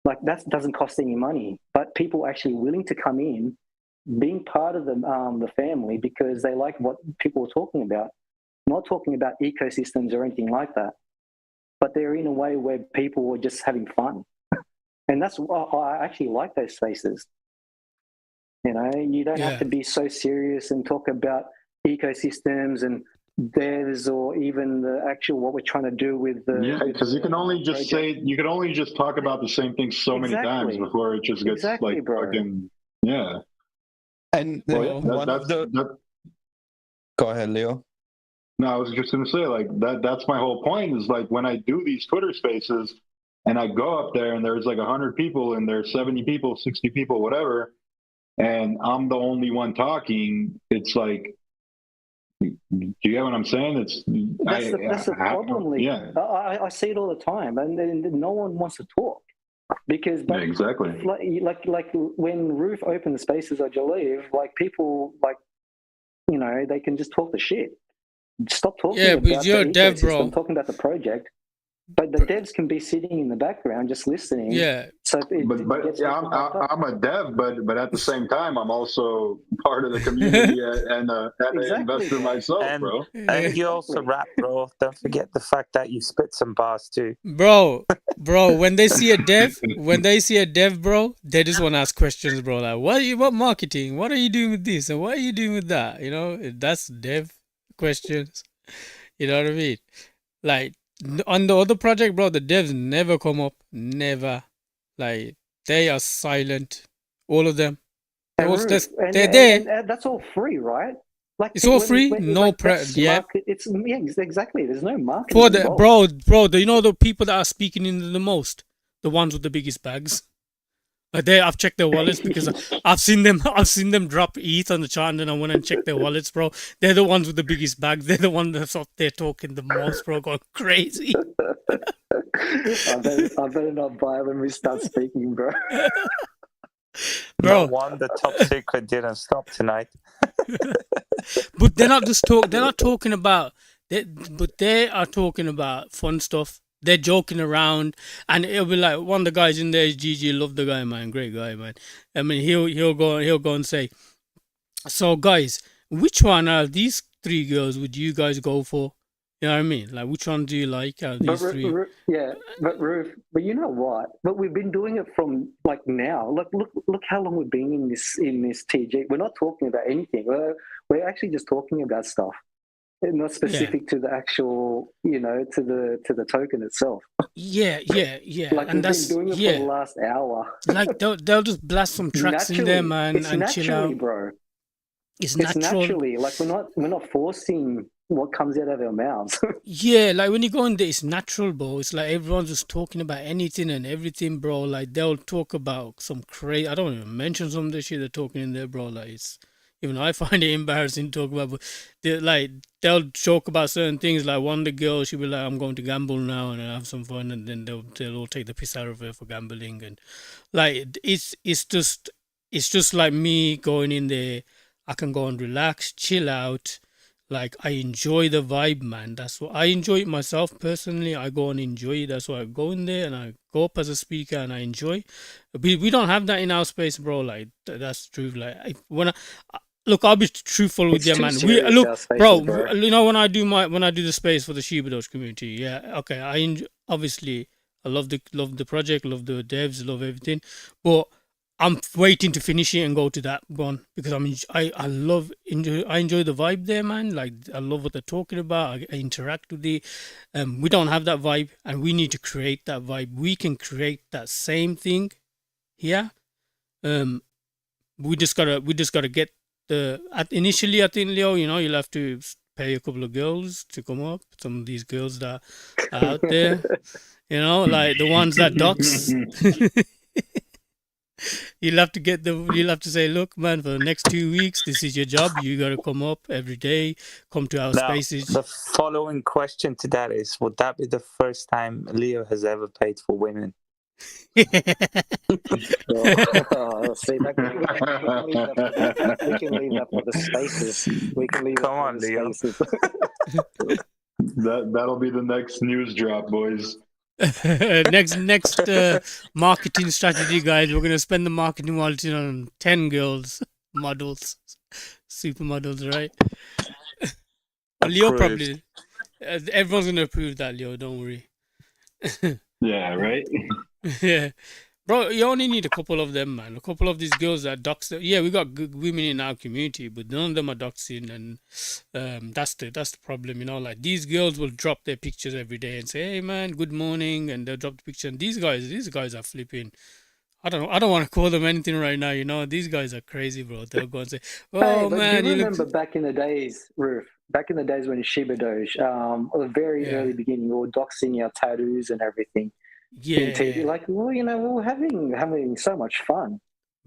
Like that doesn't cost any money, but people actually willing to come in, being part of the family because they like what people are talking about. Not talking about ecosystems or anything like that, but they're in a way where people are just having fun. And that's why I actually like those spaces. You know, you don't have to be so serious and talk about ecosystems and devs or even the actual what we're trying to do with the because you can only just talk about the same thing so many times before it just gets like bro. fucking And go ahead, Leo. No, I was just gonna say like that's my whole point is like when I do these Twitter spaces and I go up there and there's like 100 people and there's 70 people, 60 people, whatever, and I'm the only one talking, it's like, do you get what I'm saying? That's the problem. Yeah, I see it all the time, and no one wants to talk because exactly like when Roof opens spaces at Jaleve, like people like they can just talk the shit. Stop talking about you're the dev, ecosystem, bro. talking about the project. But the devs can be sitting in the background just listening. Yeah. So I'm a dev, but at the same time, I'm also part of the community and an investor myself, bro. And you also rap, bro. Don't forget the fact that you spit some bars too. Bro, when they see a dev, bro, they just want to ask questions, bro. Like, what marketing? What are you doing with this? And what are you doing with that? You know, that's dev questions. You know what I mean? Like, on the other project, bro, the devs never come up. Never. Like, they are silent. All of them. They're there. And that's all free, right? Like it's all free, no It's exactly. There's no marketing for the involved. bro. Do you know the people that are speaking in the most? The ones with the biggest bags. Like I've checked their wallets because I've seen them drop ETH on the chart, and then I went and checked their wallets, bro. They're the ones with the biggest bags. They're the ones that's up there talking the most, bro, going crazy. I better not buy when we start speaking, bro. Bro, the top secret didn't stop tonight. But they're not just they're not talking about but they are talking about fun stuff. They're joking around, and it'll be like one of the guys in there is GG. Love the guy, man. Great guy, man. I mean, he'll go and say, so guys, which one out of these three girls would you guys go for? You know what I mean? Like, which one do you like out of these three? But you know what? But we've been doing it from like now. Look how long we've been in this TG. We're not talking about anything. We're actually just talking about stuff. Not specific to the actual, to the token itself. Yeah. Like and we've been doing it for the last hour. Like they'll just blast some tracks in there, man, and chill out. Bro. It's naturally. Like we're not forcing what comes out of our mouths. Yeah, like when you go in there, it's natural, bro. It's like everyone's just talking about anything and everything, bro. Like they'll talk about some crazy. I don't even mention some of the shit they're talking in there, bro. Like it's. Even I find it embarrassing to talk about, but they'll joke about certain things. Like one of the girls, she'll be like, "I'm going to gamble now and have some fun," and then they'll all take the piss out of her for gambling, and like it's just like me going in there. I can go and relax, chill out, Like I enjoy the vibe, man. That's what I enjoy it myself personally. I go and enjoy it. That's why I go in there and I go up as a speaker and I enjoy. We don't have that in our space, bro. Like that's true. Like look, I'll be truthful with It's you, too man. serious, Look, our spaces, bro. bro. You know when I do the space for the ShibaDoge community, yeah, okay. Obviously I love the project, love the devs, love everything, but I'm waiting to finish it and go to that one because I enjoy the vibe there, man. Like I love what they're talking about. I interact with it. We don't have that vibe, and we need to create that vibe. We can create that same thing here. We just gotta get initially. I think Leo, you'll have to pay a couple of girls to come up. Some of these girls that are out there, like the ones that docs. You'll have to say, look, man, for the next 2 weeks, this is your job. You got to come up every day, come to our Now, spaces. the following question to that is, would that be the first time Leo has ever paid for women? See, we can leave that for the spaces. We can leave Come that for on, the Leo. spaces. That'll be the next news drop, boys. next marketing strategy, guys. We're gonna spend the marketing wallet on 10 girls, models, supermodels, right? Leo probably. Everyone's gonna approve that, Leo. Don't worry. Yeah, right. Yeah. Bro, you only need a couple of them, man. A couple of these girls that dox. Yeah, we got good women in our community, but none of them are doxing, and that's the problem, Like these girls will drop their pictures every day and say, "Hey, man, good morning," and they'll drop the picture. And these guys are flipping. I don't want to call them anything right now. These guys are crazy, bro. They'll go and say, "Oh, but man, do you you remember look." back in the days, Roof? Back in the days when ShibaDoge, the very early beginning, we were doxing our tattoos and everything. Yeah. Like, well, we were having so much fun.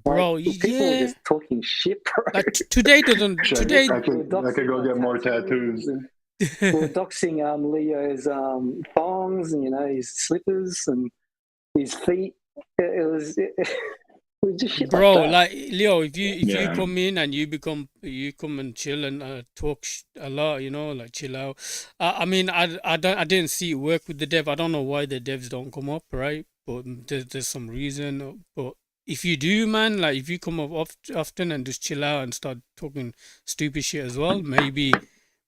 Bro, people were just talking shit, bro. Like today doesn't. Today, I could go get more tattoos. We're doxing Leo's thongs and his slippers and his feet. It was just shit bro. like that. Leo, if you come in and you come and chill and talk a lot, like chill out. I mean, I didn't see it work with the dev. I don't know why the devs don't come up, right? But there's some reason. But if you do, man, like if you come up often and just chill out and start talking stupid shit as well, maybe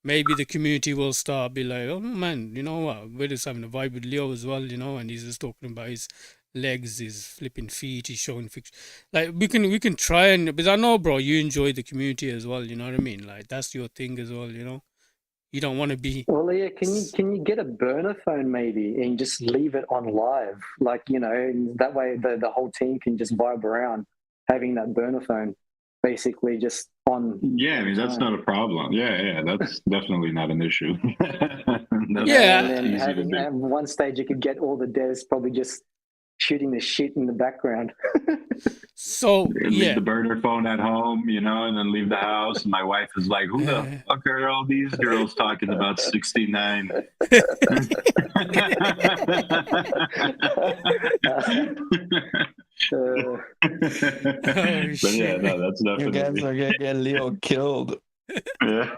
the community will start be like, oh man, you know what? We're just having a vibe with Leo as well, and he's just talking about his legs, his flipping feet, he's showing like we can try and because I know, bro, you enjoy the community as well, you know what I mean? Like that's your thing as well, You don't want to be. Well, yeah, can you get a burner phone maybe and just leave it on live, like and that way the whole team can just vibe around having that burner phone, basically just on. Yeah, I mean that's not a problem. Yeah, that's definitely not an issue. And then having at one stage you could get all the devs probably just shooting the shit in the background. So leave the burner phone at home, and then leave the house. And my wife is like, "Who the fuck are all these girls talking about 69?" But yeah, no, that's definitely. You guys are gonna get Leo killed. Yeah.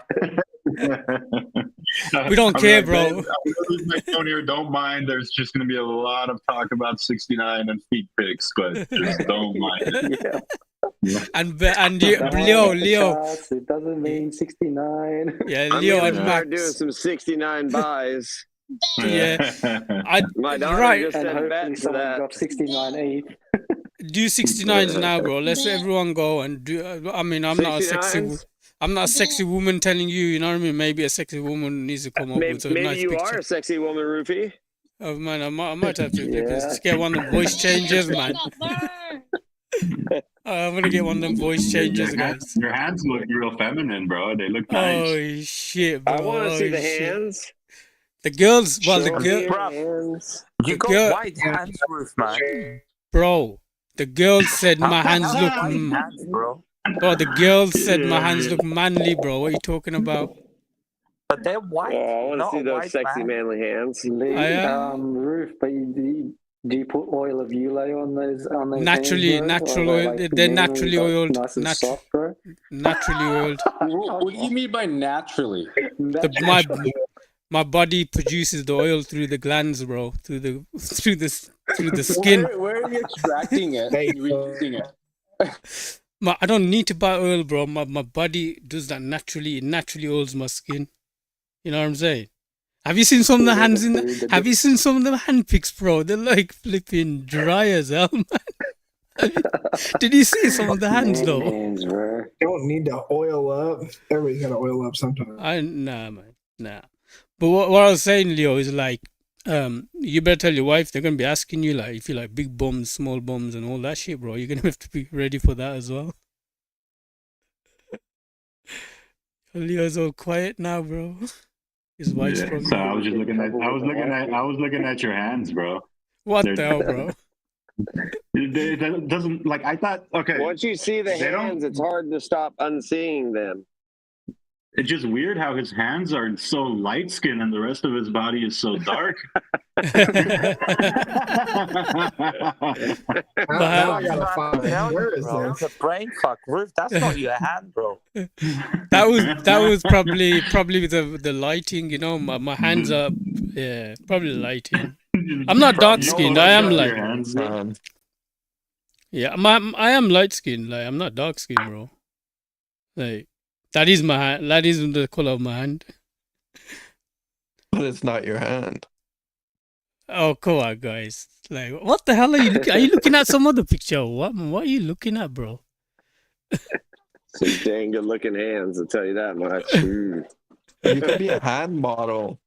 We don't care, bro. I'm gonna leave my phone here. Don't mind. There's just gonna be a lot of talk about 69 and feet pics, but just don't mind it. Yeah. And Leo. It doesn't mean 69. Yeah, Leo and Max doing some 69 buys. Yeah, My daughter right. just said bet for that. Drop 69 Do 69s now, bro. Let's everyone go and do. I mean, I'm not a sexy woman telling you. You know what I mean? Maybe a sexy woman needs to come up with a maybe nice you picture. are a sexy woman, Rufy. Oh man, I might have to just get one of the voice changes, man. I'm gonna get one of them voice changes, guys. Your hands look real feminine, bro. They look nice. Oh shit, bro. I want to see the hands. The girls, well, the girls. You got white hands, Ruth, man. Bro, the girls said my hands look. Hands, bro. Bro, the girls said my hands look manly, bro. What are you talking about? But they're white. Oh, I want to see those sexy manly hands. Roof, but Do you put oil of Ulay on those Naturally, hands, bro? natural Or oil. like They're manly, naturally but oiled. nice and soft, bro? Naturally oiled. What do you mean by naturally? My body produces the oil through the glands, bro. Through the skin. Where are you extracting it and using it? I don't need to buy oil, bro. My body does that naturally. It naturally oils my skin. You know what I'm saying? Have you seen some of the hands in the? Have you seen some of the hand pics, bro? They're like flipping dry as hell, man. Did you see some of the hands though? Hands, bro. Don't need to oil up. Everybody's got to oil up sometimes. Nah, man, nah. But what I was saying, Leo, is like, you better tell your wife. They're gonna be asking you like if you like big bums, small bums, and all that shit, bro. You're gonna have to be ready for that as well. Leo's all quiet now, bro. His wife's probably. So I was looking at your hands, bro. What the hell, bro? It doesn't like I thought. Okay. Once you see the hands, it's hard to stop unseeing them. It's just weird how his hands are so light skinned and the rest of his body is so dark. Where is this? It's a brain fuck, Ruth. That's not your hand, bro. That was probably the lighting. You know, my hands are probably the lighting. I'm not dark skinned. I am light. Yeah, I am light skinned. Like I'm not dark skinned, bro. Like. That is my hand. That is the color of my hand. But it's not your hand. Oh, come on, guys. Like, what the hell are you looking? Are you looking at some other picture? What are you looking at, bro? Some dang good looking hands, I'll tell you that much. You could be a hand model.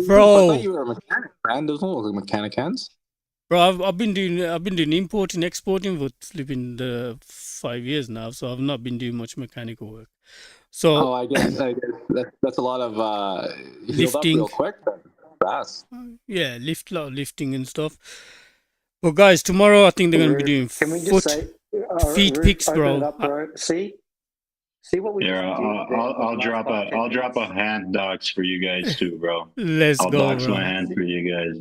Bro. I thought you were a mechanic, man. Those don't look like mechanic hands. Bro, I've been doing importing, exporting for flipping the 5 years now, so I've not been doing much mechanical work. So I guess that's a lot of healed up lifting real quick. Fast. Yeah, lot of lifting and stuff. But guys, tomorrow I think they're gonna be doing feet pics, bro. Up, bro. See what we I'll drop a hand docs for you guys too, bro. I'll dox my hands for you guys.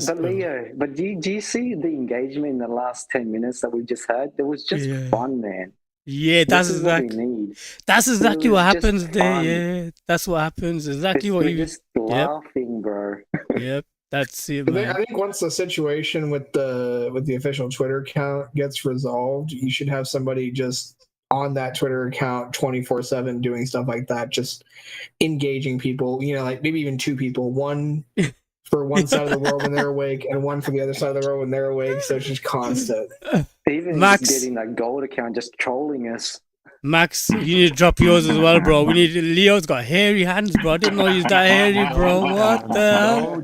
But Leo, do you see the engagement in the last 10 minutes that we just had? It was just fun, man. Yeah, that's exactly what happens there. Fun. Yeah, that's what happens. Exactly what you just laughing, bro. Yep, that's it, man. I think once the situation with the official Twitter account gets resolved, you should have somebody just on that Twitter account 24/7 doing stuff like that, just engaging people, you know, like maybe even two people, one for one side of the world when they're awake and one for the other side of the world when they're awake. So it's just constant. Even Max, just getting that gold account just trolling us. Max, you need to drop yours as well, bro. We need Leo's got hairy hands, bro. I didn't know he's that hairy, bro. What the hell?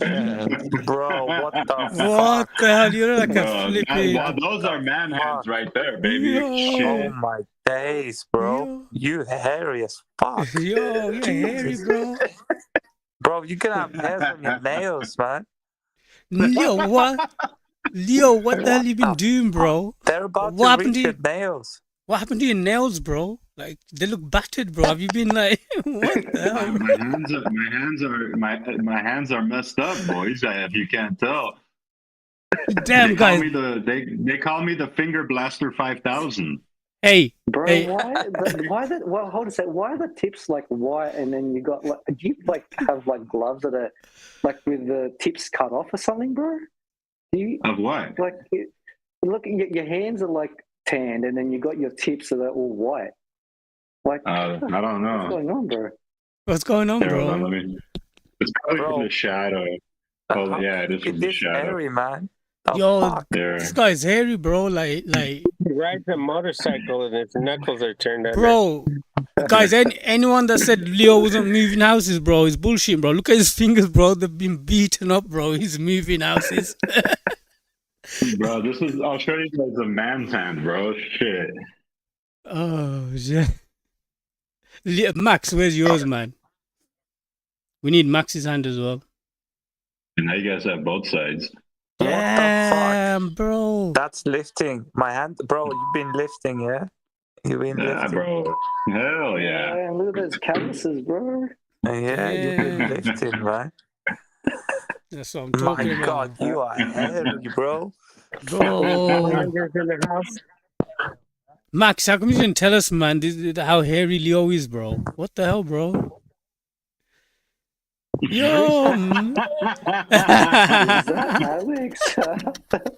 Bro, what the What the hell? You're like a flippy. Those are man hands right there, baby. Oh my days, bro. You hairy as fuck. Yo, you're hairy, bro. Bro, you can have hairs on your nails, man. Leo, what? Leo, what the hell you been doing, bro? They're about to reach your nails. What happened to your nails, bro? Like they look battered, bro. Have you been like what the hell? My hands are messed up, boys. If you can't tell. Damn, guys. They call me the Finger Blaster 5000. Hey, bro, hey. why that? Well, hold on a sec. Why are the tips like white, and then you got like? Do you like have like gloves that are like with the tips cut off or something, bro? Do you of what? Like, look, your hands are like tanned, and then you got your tips that are all white. Like, I don't know. What's going on, bro? What's going on, bro? It's probably from the shadow. Oh yeah, it is from the shadow. Hairy, man. Yo, this guy's hairy, bro. Like. He rides a motorcycle and his knuckles are turned out. Bro, guys, anyone that said Leo wasn't moving houses, bro, is bullshit, bro. Look at his fingers, bro. They've been beaten up, bro. He's moving houses. Bro, I'll show you guys a man's hand, bro. Shit. Oh, shit. Max, where's yours, man? We need Max's hand as well. And now you guys have both sides. Damn, bro. That's lifting. My hand, bro, you've been lifting, yeah? You've been lifting. Bro. Hell yeah. Look at those calluses, bro. Yeah, you've been lifting, right? That's what I'm talking My about. God, you are hairy, bro. Bro. In the house. Max, how come you didn't tell us, man, how hairy Leo is, bro? What the hell, bro? Yo. Is that Alex?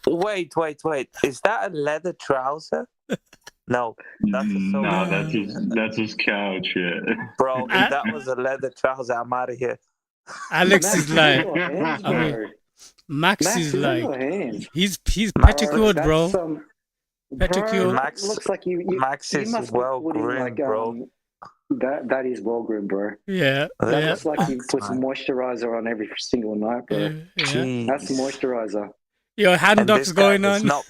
Wait. Is that a leather trouser? No, that's a sofa. No, that's his couch. Yeah. Bro, if that was a leather trouser, I'm out of here. Alex Max, is like, look at your hands, I mean, bro. Max Max, is look at like, your hands. he's Max, pedicured, bro. Bro, Pedicure. Max, looks like you Max you is must well be putting groomed, like bro. that is well groomed, bro. Yeah, That That yeah, looks like you put some moisturizer on every single night, bro. yeah. That's moisturizer. Your hand And ducks this guy going is on. not.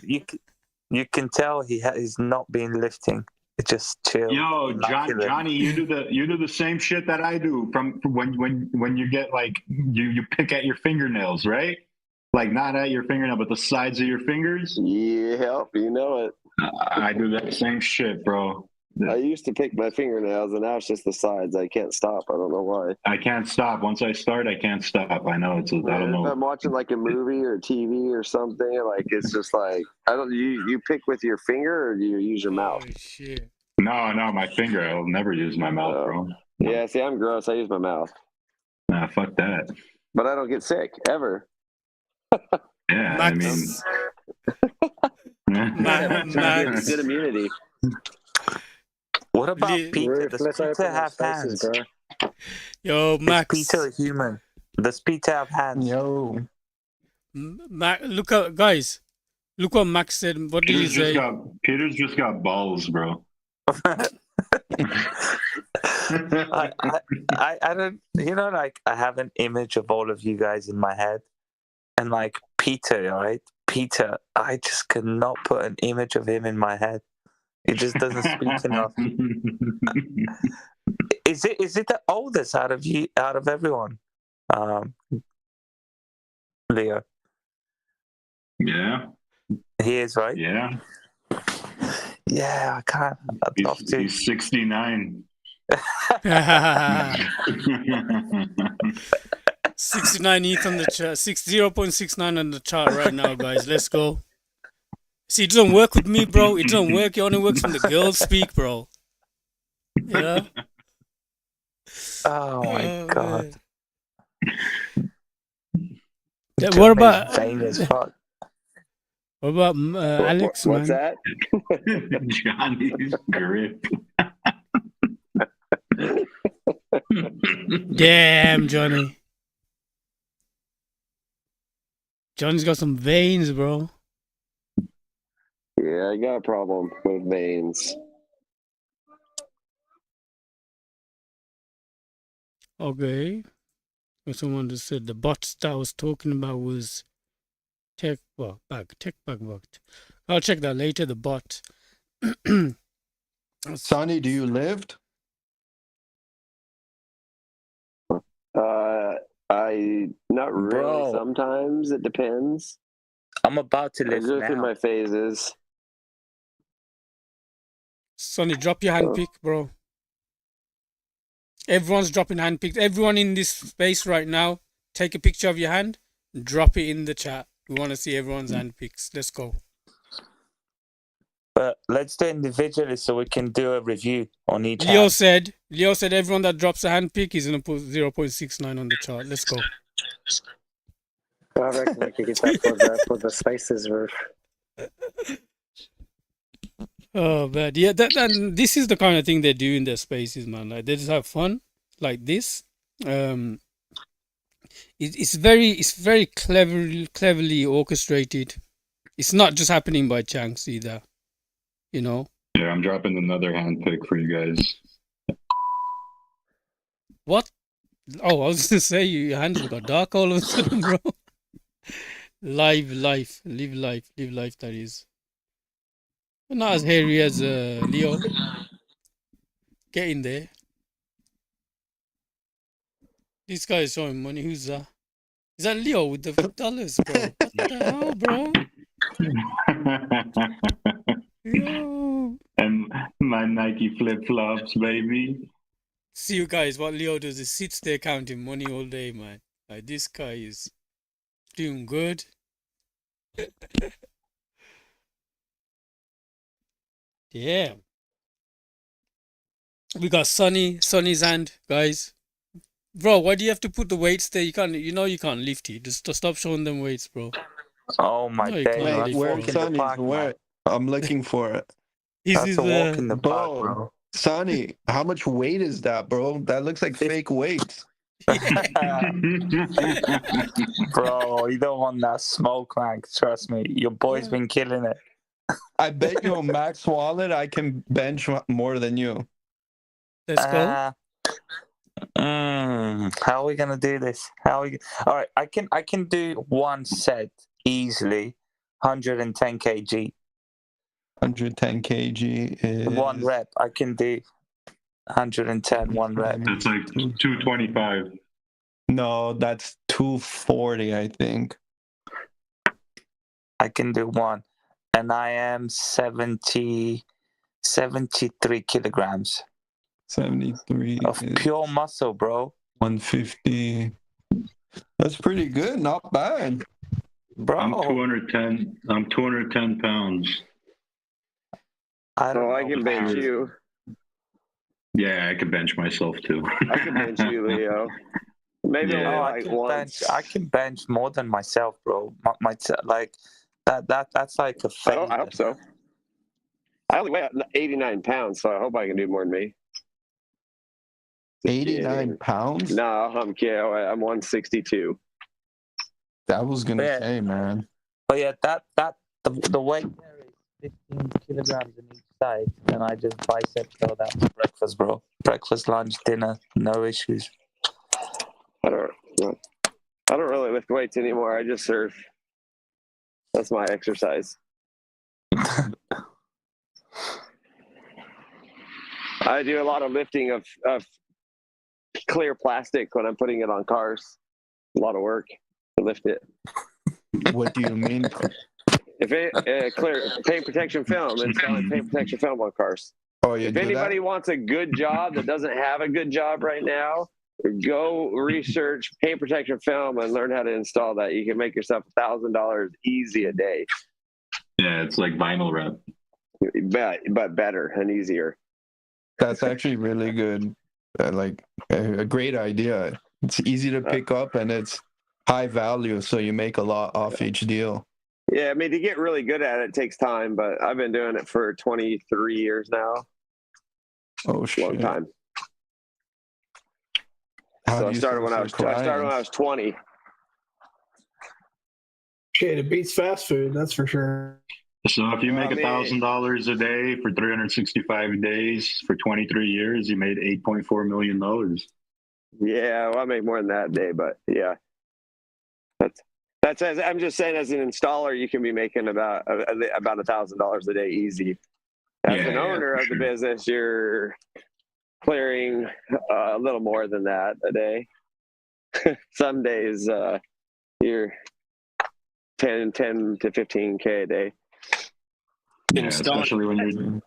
You can tell he's not been lifting. It's just chill. Yo, immaculate. Johnny, you do the same shit that I do from when you get like you pick at your fingernails, right? Like not at your fingernail, but the sides of your fingers. Yep, you know it. I do that same shit, bro. I used to pick my fingernails, and now it's just the sides. I can't stop. I don't know why. I can't stop. Once I start, I can't stop. I know it's. I don't If know. I'm watching like a movie or TV or something, like it's just like I don't. You pick with your finger or do you use your mouth? Oh shit. No, my finger. I'll never use my mouth, bro. Yeah, see, I'm gross. I use my mouth. Nah, fuck that. But I don't get sick ever. Yeah, Max. Max. Good immunity. What about Peter? Does let's Peter open have our hands? spaces, bro. Yo, Max. Is Peter a human? Does Peter have hands? Yo. Look at guys. Look what Max said. What did he say? Peter's just got balls, bro. I don't, like I have an image of all of you guys in my head, and like Peter, right? Peter, I just cannot put an image of him in my head. It just doesn't speak enough. Is it the oldest out of everyone? Leo. Yeah. He is, right? Yeah. Yeah, I can't. He's 69. 69 ETH on the chart. 0.69 on the chart right now, guys. Let's go. See, it doesn't work with me, bro. It doesn't work. It only works when the girls speak, bro. You know? Oh my god. What about famous fuck? What about Alex, What's man? that? Johnny's grip. Damn, Johnny. Johnny's got some veins, bro. Yeah, I got a problem with veins. Okay. Someone just said the bots that I was talking about was tech bug. I'll check that later. The bot. Sonny, do you lift? I not really. Bro. Sometimes it depends. I'm about to I lift go through now. my phases. Sonny, drop your hand pick, bro. Everyone's dropping hand picks. Everyone in this space right now, take a picture of your hand, drop it in the chat. We want to see everyone's hand picks. Let's go. But let's do it individually so we can do a review on each Leo hand. said everyone that drops a hand pick is going to put 0.69 on the chart. Let's go. I reckon we could get that for the spaces roof. Oh, bad. Yeah, this is the kind of thing they do in their spaces, man. Like they just have fun, like this. It's very cleverly orchestrated. It's not just happening by chance either. You know. Yeah, I'm dropping another hand pick for you guys. What? Oh, I was gonna say your hands got dark all of a sudden, bro. Live life. That is. Not as hairy as Leo. Get in there. This guy is showing money. Who's that? Is that Leo with the dollars, bro? What the hell, bro? Yo. And my Nike flip flops, baby. See you guys. What Leo does is sits there counting money all day, man. Like this guy is Doing good. Yeah. We got Sonny's hand, guys. Bro, why do you have to put the weights there? You can't. You know you can't lift it. Just stop showing them weights, bro. Oh my No, you days, can't Wait, that's lift, where bro. walk in the Sonny's? park, man. Where? I'm looking for it. He's That's a walk in the park, Bro, bro. Sonny, how much weight is that, bro? That looks like fake weights. Bro, you don't want that smoke, man. Trust me, your boy's been killing it. I bet you on Max Wallet I can bench more than you. Let's go. How are we gonna do this? All right, I can do one set easily, 110 kg. 110 kg is One rep. I can do 110 one rep. That's like 225. No, that's 240, I think. I can do one, and I am 73 kilograms 73 of pure muscle, bro. 150. That's pretty good. Not bad. Bro, I'm 210. I'm 210 pounds. I can bench you. Yeah, I could bench myself too. I can bench you, Leo. Maybe Yeah. only I like can once. bench. I can bench more than myself, bro. Like that's like a I failure. hope so. I only weigh 89 pounds, so I hope I can do more than me. 89 pounds? No, I'm kidding. I'm 162. That was gonna say, man. But yeah, the weight there is 15 kilograms in each side, and I just bicep curl that for breakfast, bro. Breakfast, lunch, dinner, no issues. I don't really lift weights anymore. I just surf. That's my exercise. I do a lot of lifting of clear plastic when I'm putting it on cars. A lot of work to lift it. What do you mean? If it clear paint protection film, installing paint protection film on cars. Oh, you If do anybody that? wants a good job that doesn't have a good job right now, go research paint protection film and learn how to install that. You can make yourself $1,000 easy a day. Yeah, it's like vinyl wrap. But better and easier. That's actually really good. Like a great idea. It's easy to pick up and it's high value, so you make a lot off each deal. Yeah, I mean, to get really good at it takes time, but I've been doing it for 23 years now. Oh shit! Long time. How So do I you started when I was source your 20. Shit, it beats fast food, that's for sure. So if you make $1,000 a day for 365 days for 23 years, you made $8.4 million. Yeah, well, I make more than that a day, but yeah, that's as I'm just saying, as an installer, you can be making about $1,000 a day easy. As an owner of the business, you're clearing a little more than that a day. Some days you're 10 to 15K a day. Yeah, especially when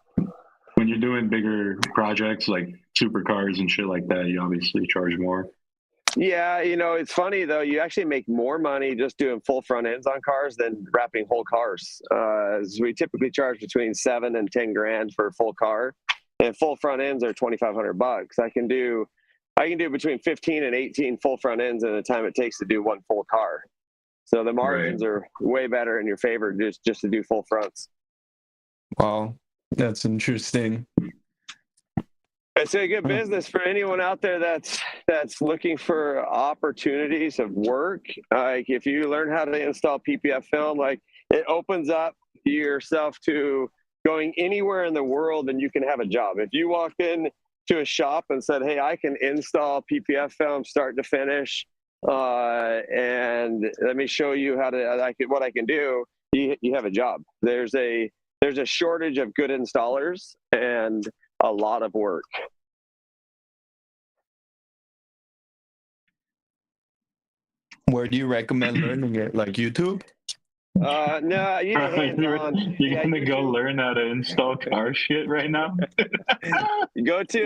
you're doing bigger projects like supercars and shit like that, you obviously charge more. Yeah, it's funny though. You actually make more money just doing full front ends on cars than wrapping whole cars. We typically charge between $7,000 and $10,000 for a full car, and full front ends are $2,500. I can do between 15 and 18 full front ends in the time it takes to do one full car. So the margins are way better in your favor just to do full fronts. Wow, that's interesting. It's a good business for anyone out there that's looking for opportunities of work. Like if you learn how to install PPF film, like it opens up yourself to going anywhere in the world and you can have a job. If you walked in to a shop and said, "Hey, I can install PPF film start to finish, and let me show you what I can do," you have a job. There's a shortage of good installers and a lot of work. Where do you recommend learning it? Like YouTube? No, you You're gonna go learn how to install car shit right now? Go to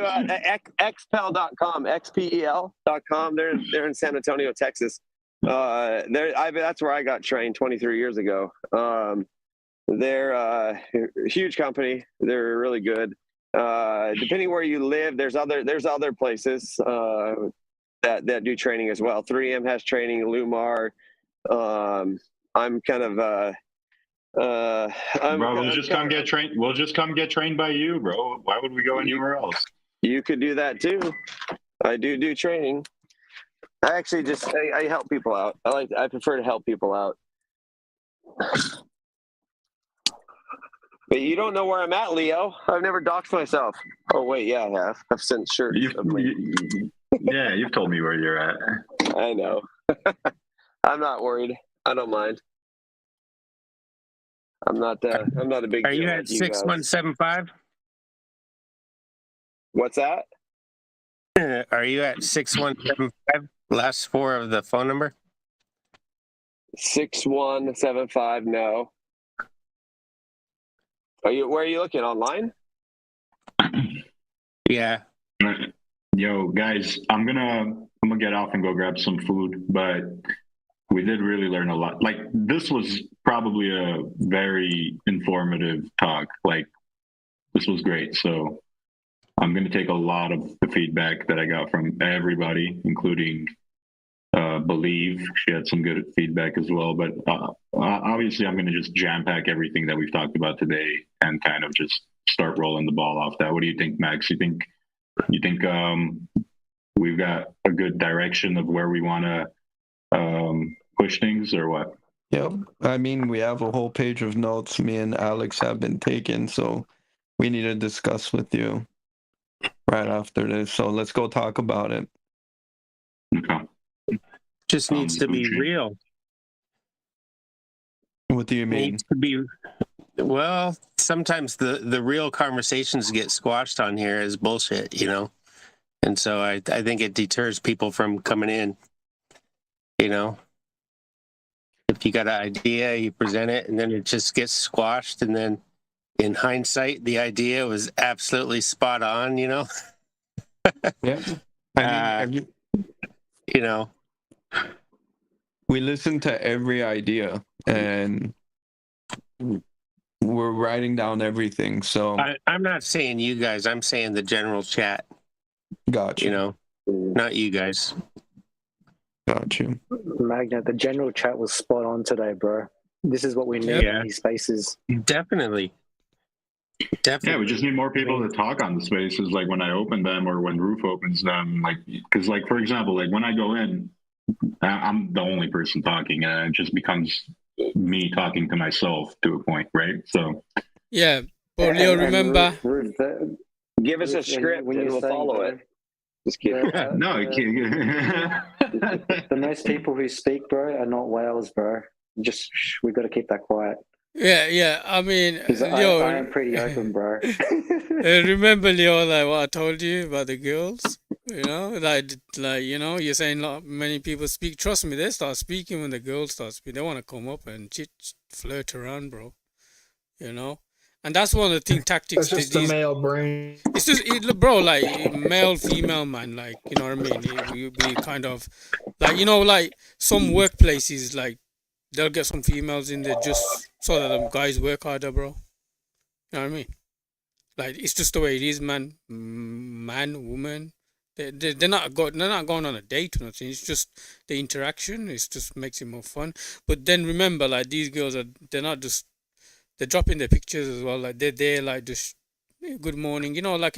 xpel.com, xpel.com. They're in San Antonio, Texas. That's where I got trained 23 years ago. They're a huge company. They're really good. Depending where you live, there's other places that do training as well. 3M has training. Lumar. I'm kind of. We'll just come get trained. We'll just come get trained by you, bro. Why would we go anywhere else? You could do that too. I do training. I actually I help people out. I prefer to help people out. But you don't know where I'm at, Leo. I've never doxed myself. Oh wait, yeah, I have. I've sent shirts. Yeah, you've told me where you're at. I know. I'm not worried. I don't mind. I'm not a big. Are you at 6175? What's that? Are you at 6175? Last four of the phone number? 6175. No. Where are you looking? Online? Yeah. Yo, guys, I'm gonna get off and go grab some food, but we did really learn a lot. Like, this was probably a very informative talk. Like, this was great. So I'm gonna take a lot of the feedback that I got from everybody, including Believe. She had some good feedback as well. But obviously, I'm gonna just jam pack everything that we've talked about today and kind of just start rolling the ball off that. What do you think, Max? You think we've got a good direction of where we want to push things, or what? Yep. I mean, we have a whole page of notes me and Alex have been taking, so we need to discuss with you right after this. So let's go talk about it. Okay. Just needs to be real. What do you mean? Needs to be. Well, sometimes the real conversations get squashed on here as bullshit, you know? And so I think it deters people from coming in, you know? If you got an idea, you present it, and then it just gets squashed, and then in hindsight, the idea was absolutely spot on, you know? Yeah. I mean, you know? We listen to every idea, and we're writing down everything. So I'm not saying you guys. I'm saying the general chat. Gotcha. You know, not you guys. Got you. Magna, the general chat was spot on today, bro. This is what we need in these spaces. Definitely. Yeah, we just need more people to talk on the spaces, like when I open them or when Roof opens them. Like, because, like, for example, like when I go in, I'm the only person talking, and it just becomes me talking to myself to a point, right? So yeah, but Leo, remember, give us a script and we'll follow it. Just kidding. No, you can't. The most people who speak, bro, are not whales, bro. Just we got to keep that quiet. Yeah. I mean, Leo, I am pretty open, bro. Remember, Leo, like what I told you about the girls. You know, like you know, you're saying not many people speak. Trust me, they start speaking when the girls start speaking. They want to come up and flirt around, bro. You know, and that's one of the tactics. That's just the male brain. It's just bro, like male, female, man. Like, you know what I mean? We kind of like, you know, like some workplaces, like they'll get some females in there just so that them guys work harder, bro. You know what I mean? Like, it's just the way it is, man. Man, woman. They're not going on a date or nothing. It's just the interaction. It just makes it more fun. But then remember, like, these girls they're dropping their pictures as well. Like, they're like just good morning, you know, like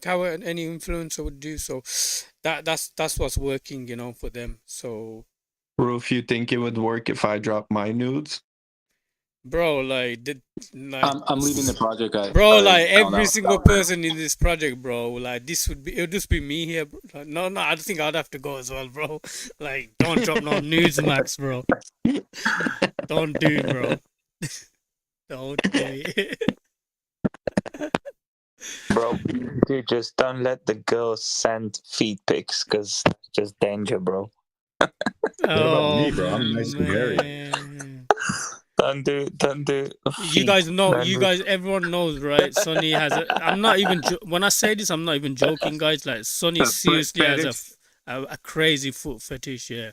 how any influencer would do. So that's what's working, you know, for them. So, Roof, you think it would work if I drop my nudes? Bro, like, I'm leaving the project. Bro, like every single person in this project, bro, like it would just be me here. Bro. Like, no, I think I'd have to go as well, bro. Like, don't drop no nudes, Max, bro. Don't do it, bro. Don't do it. Bro, dude, just don't let the girls send feed pics, because that's just danger, bro. What about me, bro? I'm nice and married. Don't do. You guys know, everyone knows, right? Sonny has I'm not even, when I say this, I'm not even joking, guys. Like, Sonny seriously has a crazy foot fetish, yeah.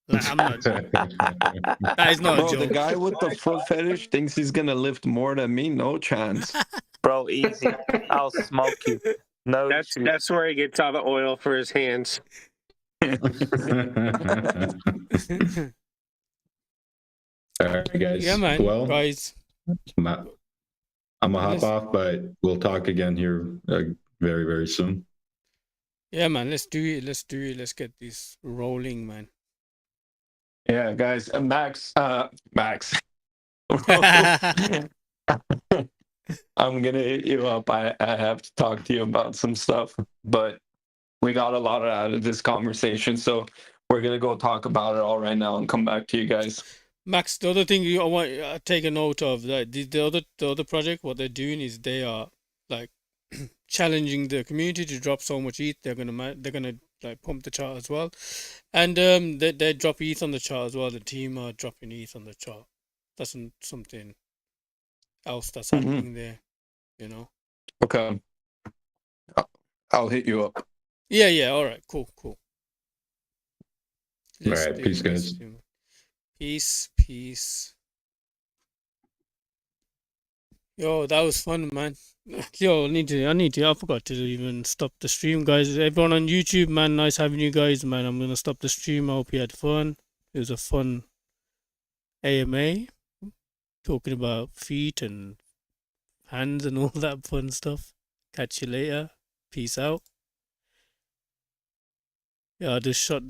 Like, I'm not. That is not a Bro, the joke. guy with the foot fetish thinks he's gonna lift more than me. No chance. Bro, easy. I'll smoke you. No issue. That's where he gets all the oil for his hands. All right, guys. Yeah, man. Well, Guys, I'm gonna hop off, but we'll talk again here very, very soon. yeah, man. Let's do it. Let's do it. Let's get this rolling, man. Yeah, guys. Max. I'm gonna hit you up. I have to talk to you about some stuff, but we got a lot out of this conversation, so we're gonna go talk about it all right now and come back to you guys. Max, the other thing I want to take a note of, that the other project, what they're doing is they are like challenging the community to drop so much ETH. They're gonna like pump the chart as well, and they drop ETH on the chart as well. The team are dropping ETH on the chart. That's something else that's happening there, you know. Okay, I'll hit you up. Yeah. All right. Cool. All right. Peace, guys. Peace. Yo, that was fun, man. Yo, I forgot to even stop the stream, guys. Everyone on YouTube, man, nice having you guys, man. I'm gonna stop the stream. I hope you had fun. It was a fun AMA, talking about feet and hands and all that fun stuff. Catch you later. Peace out. Yeah, I just shot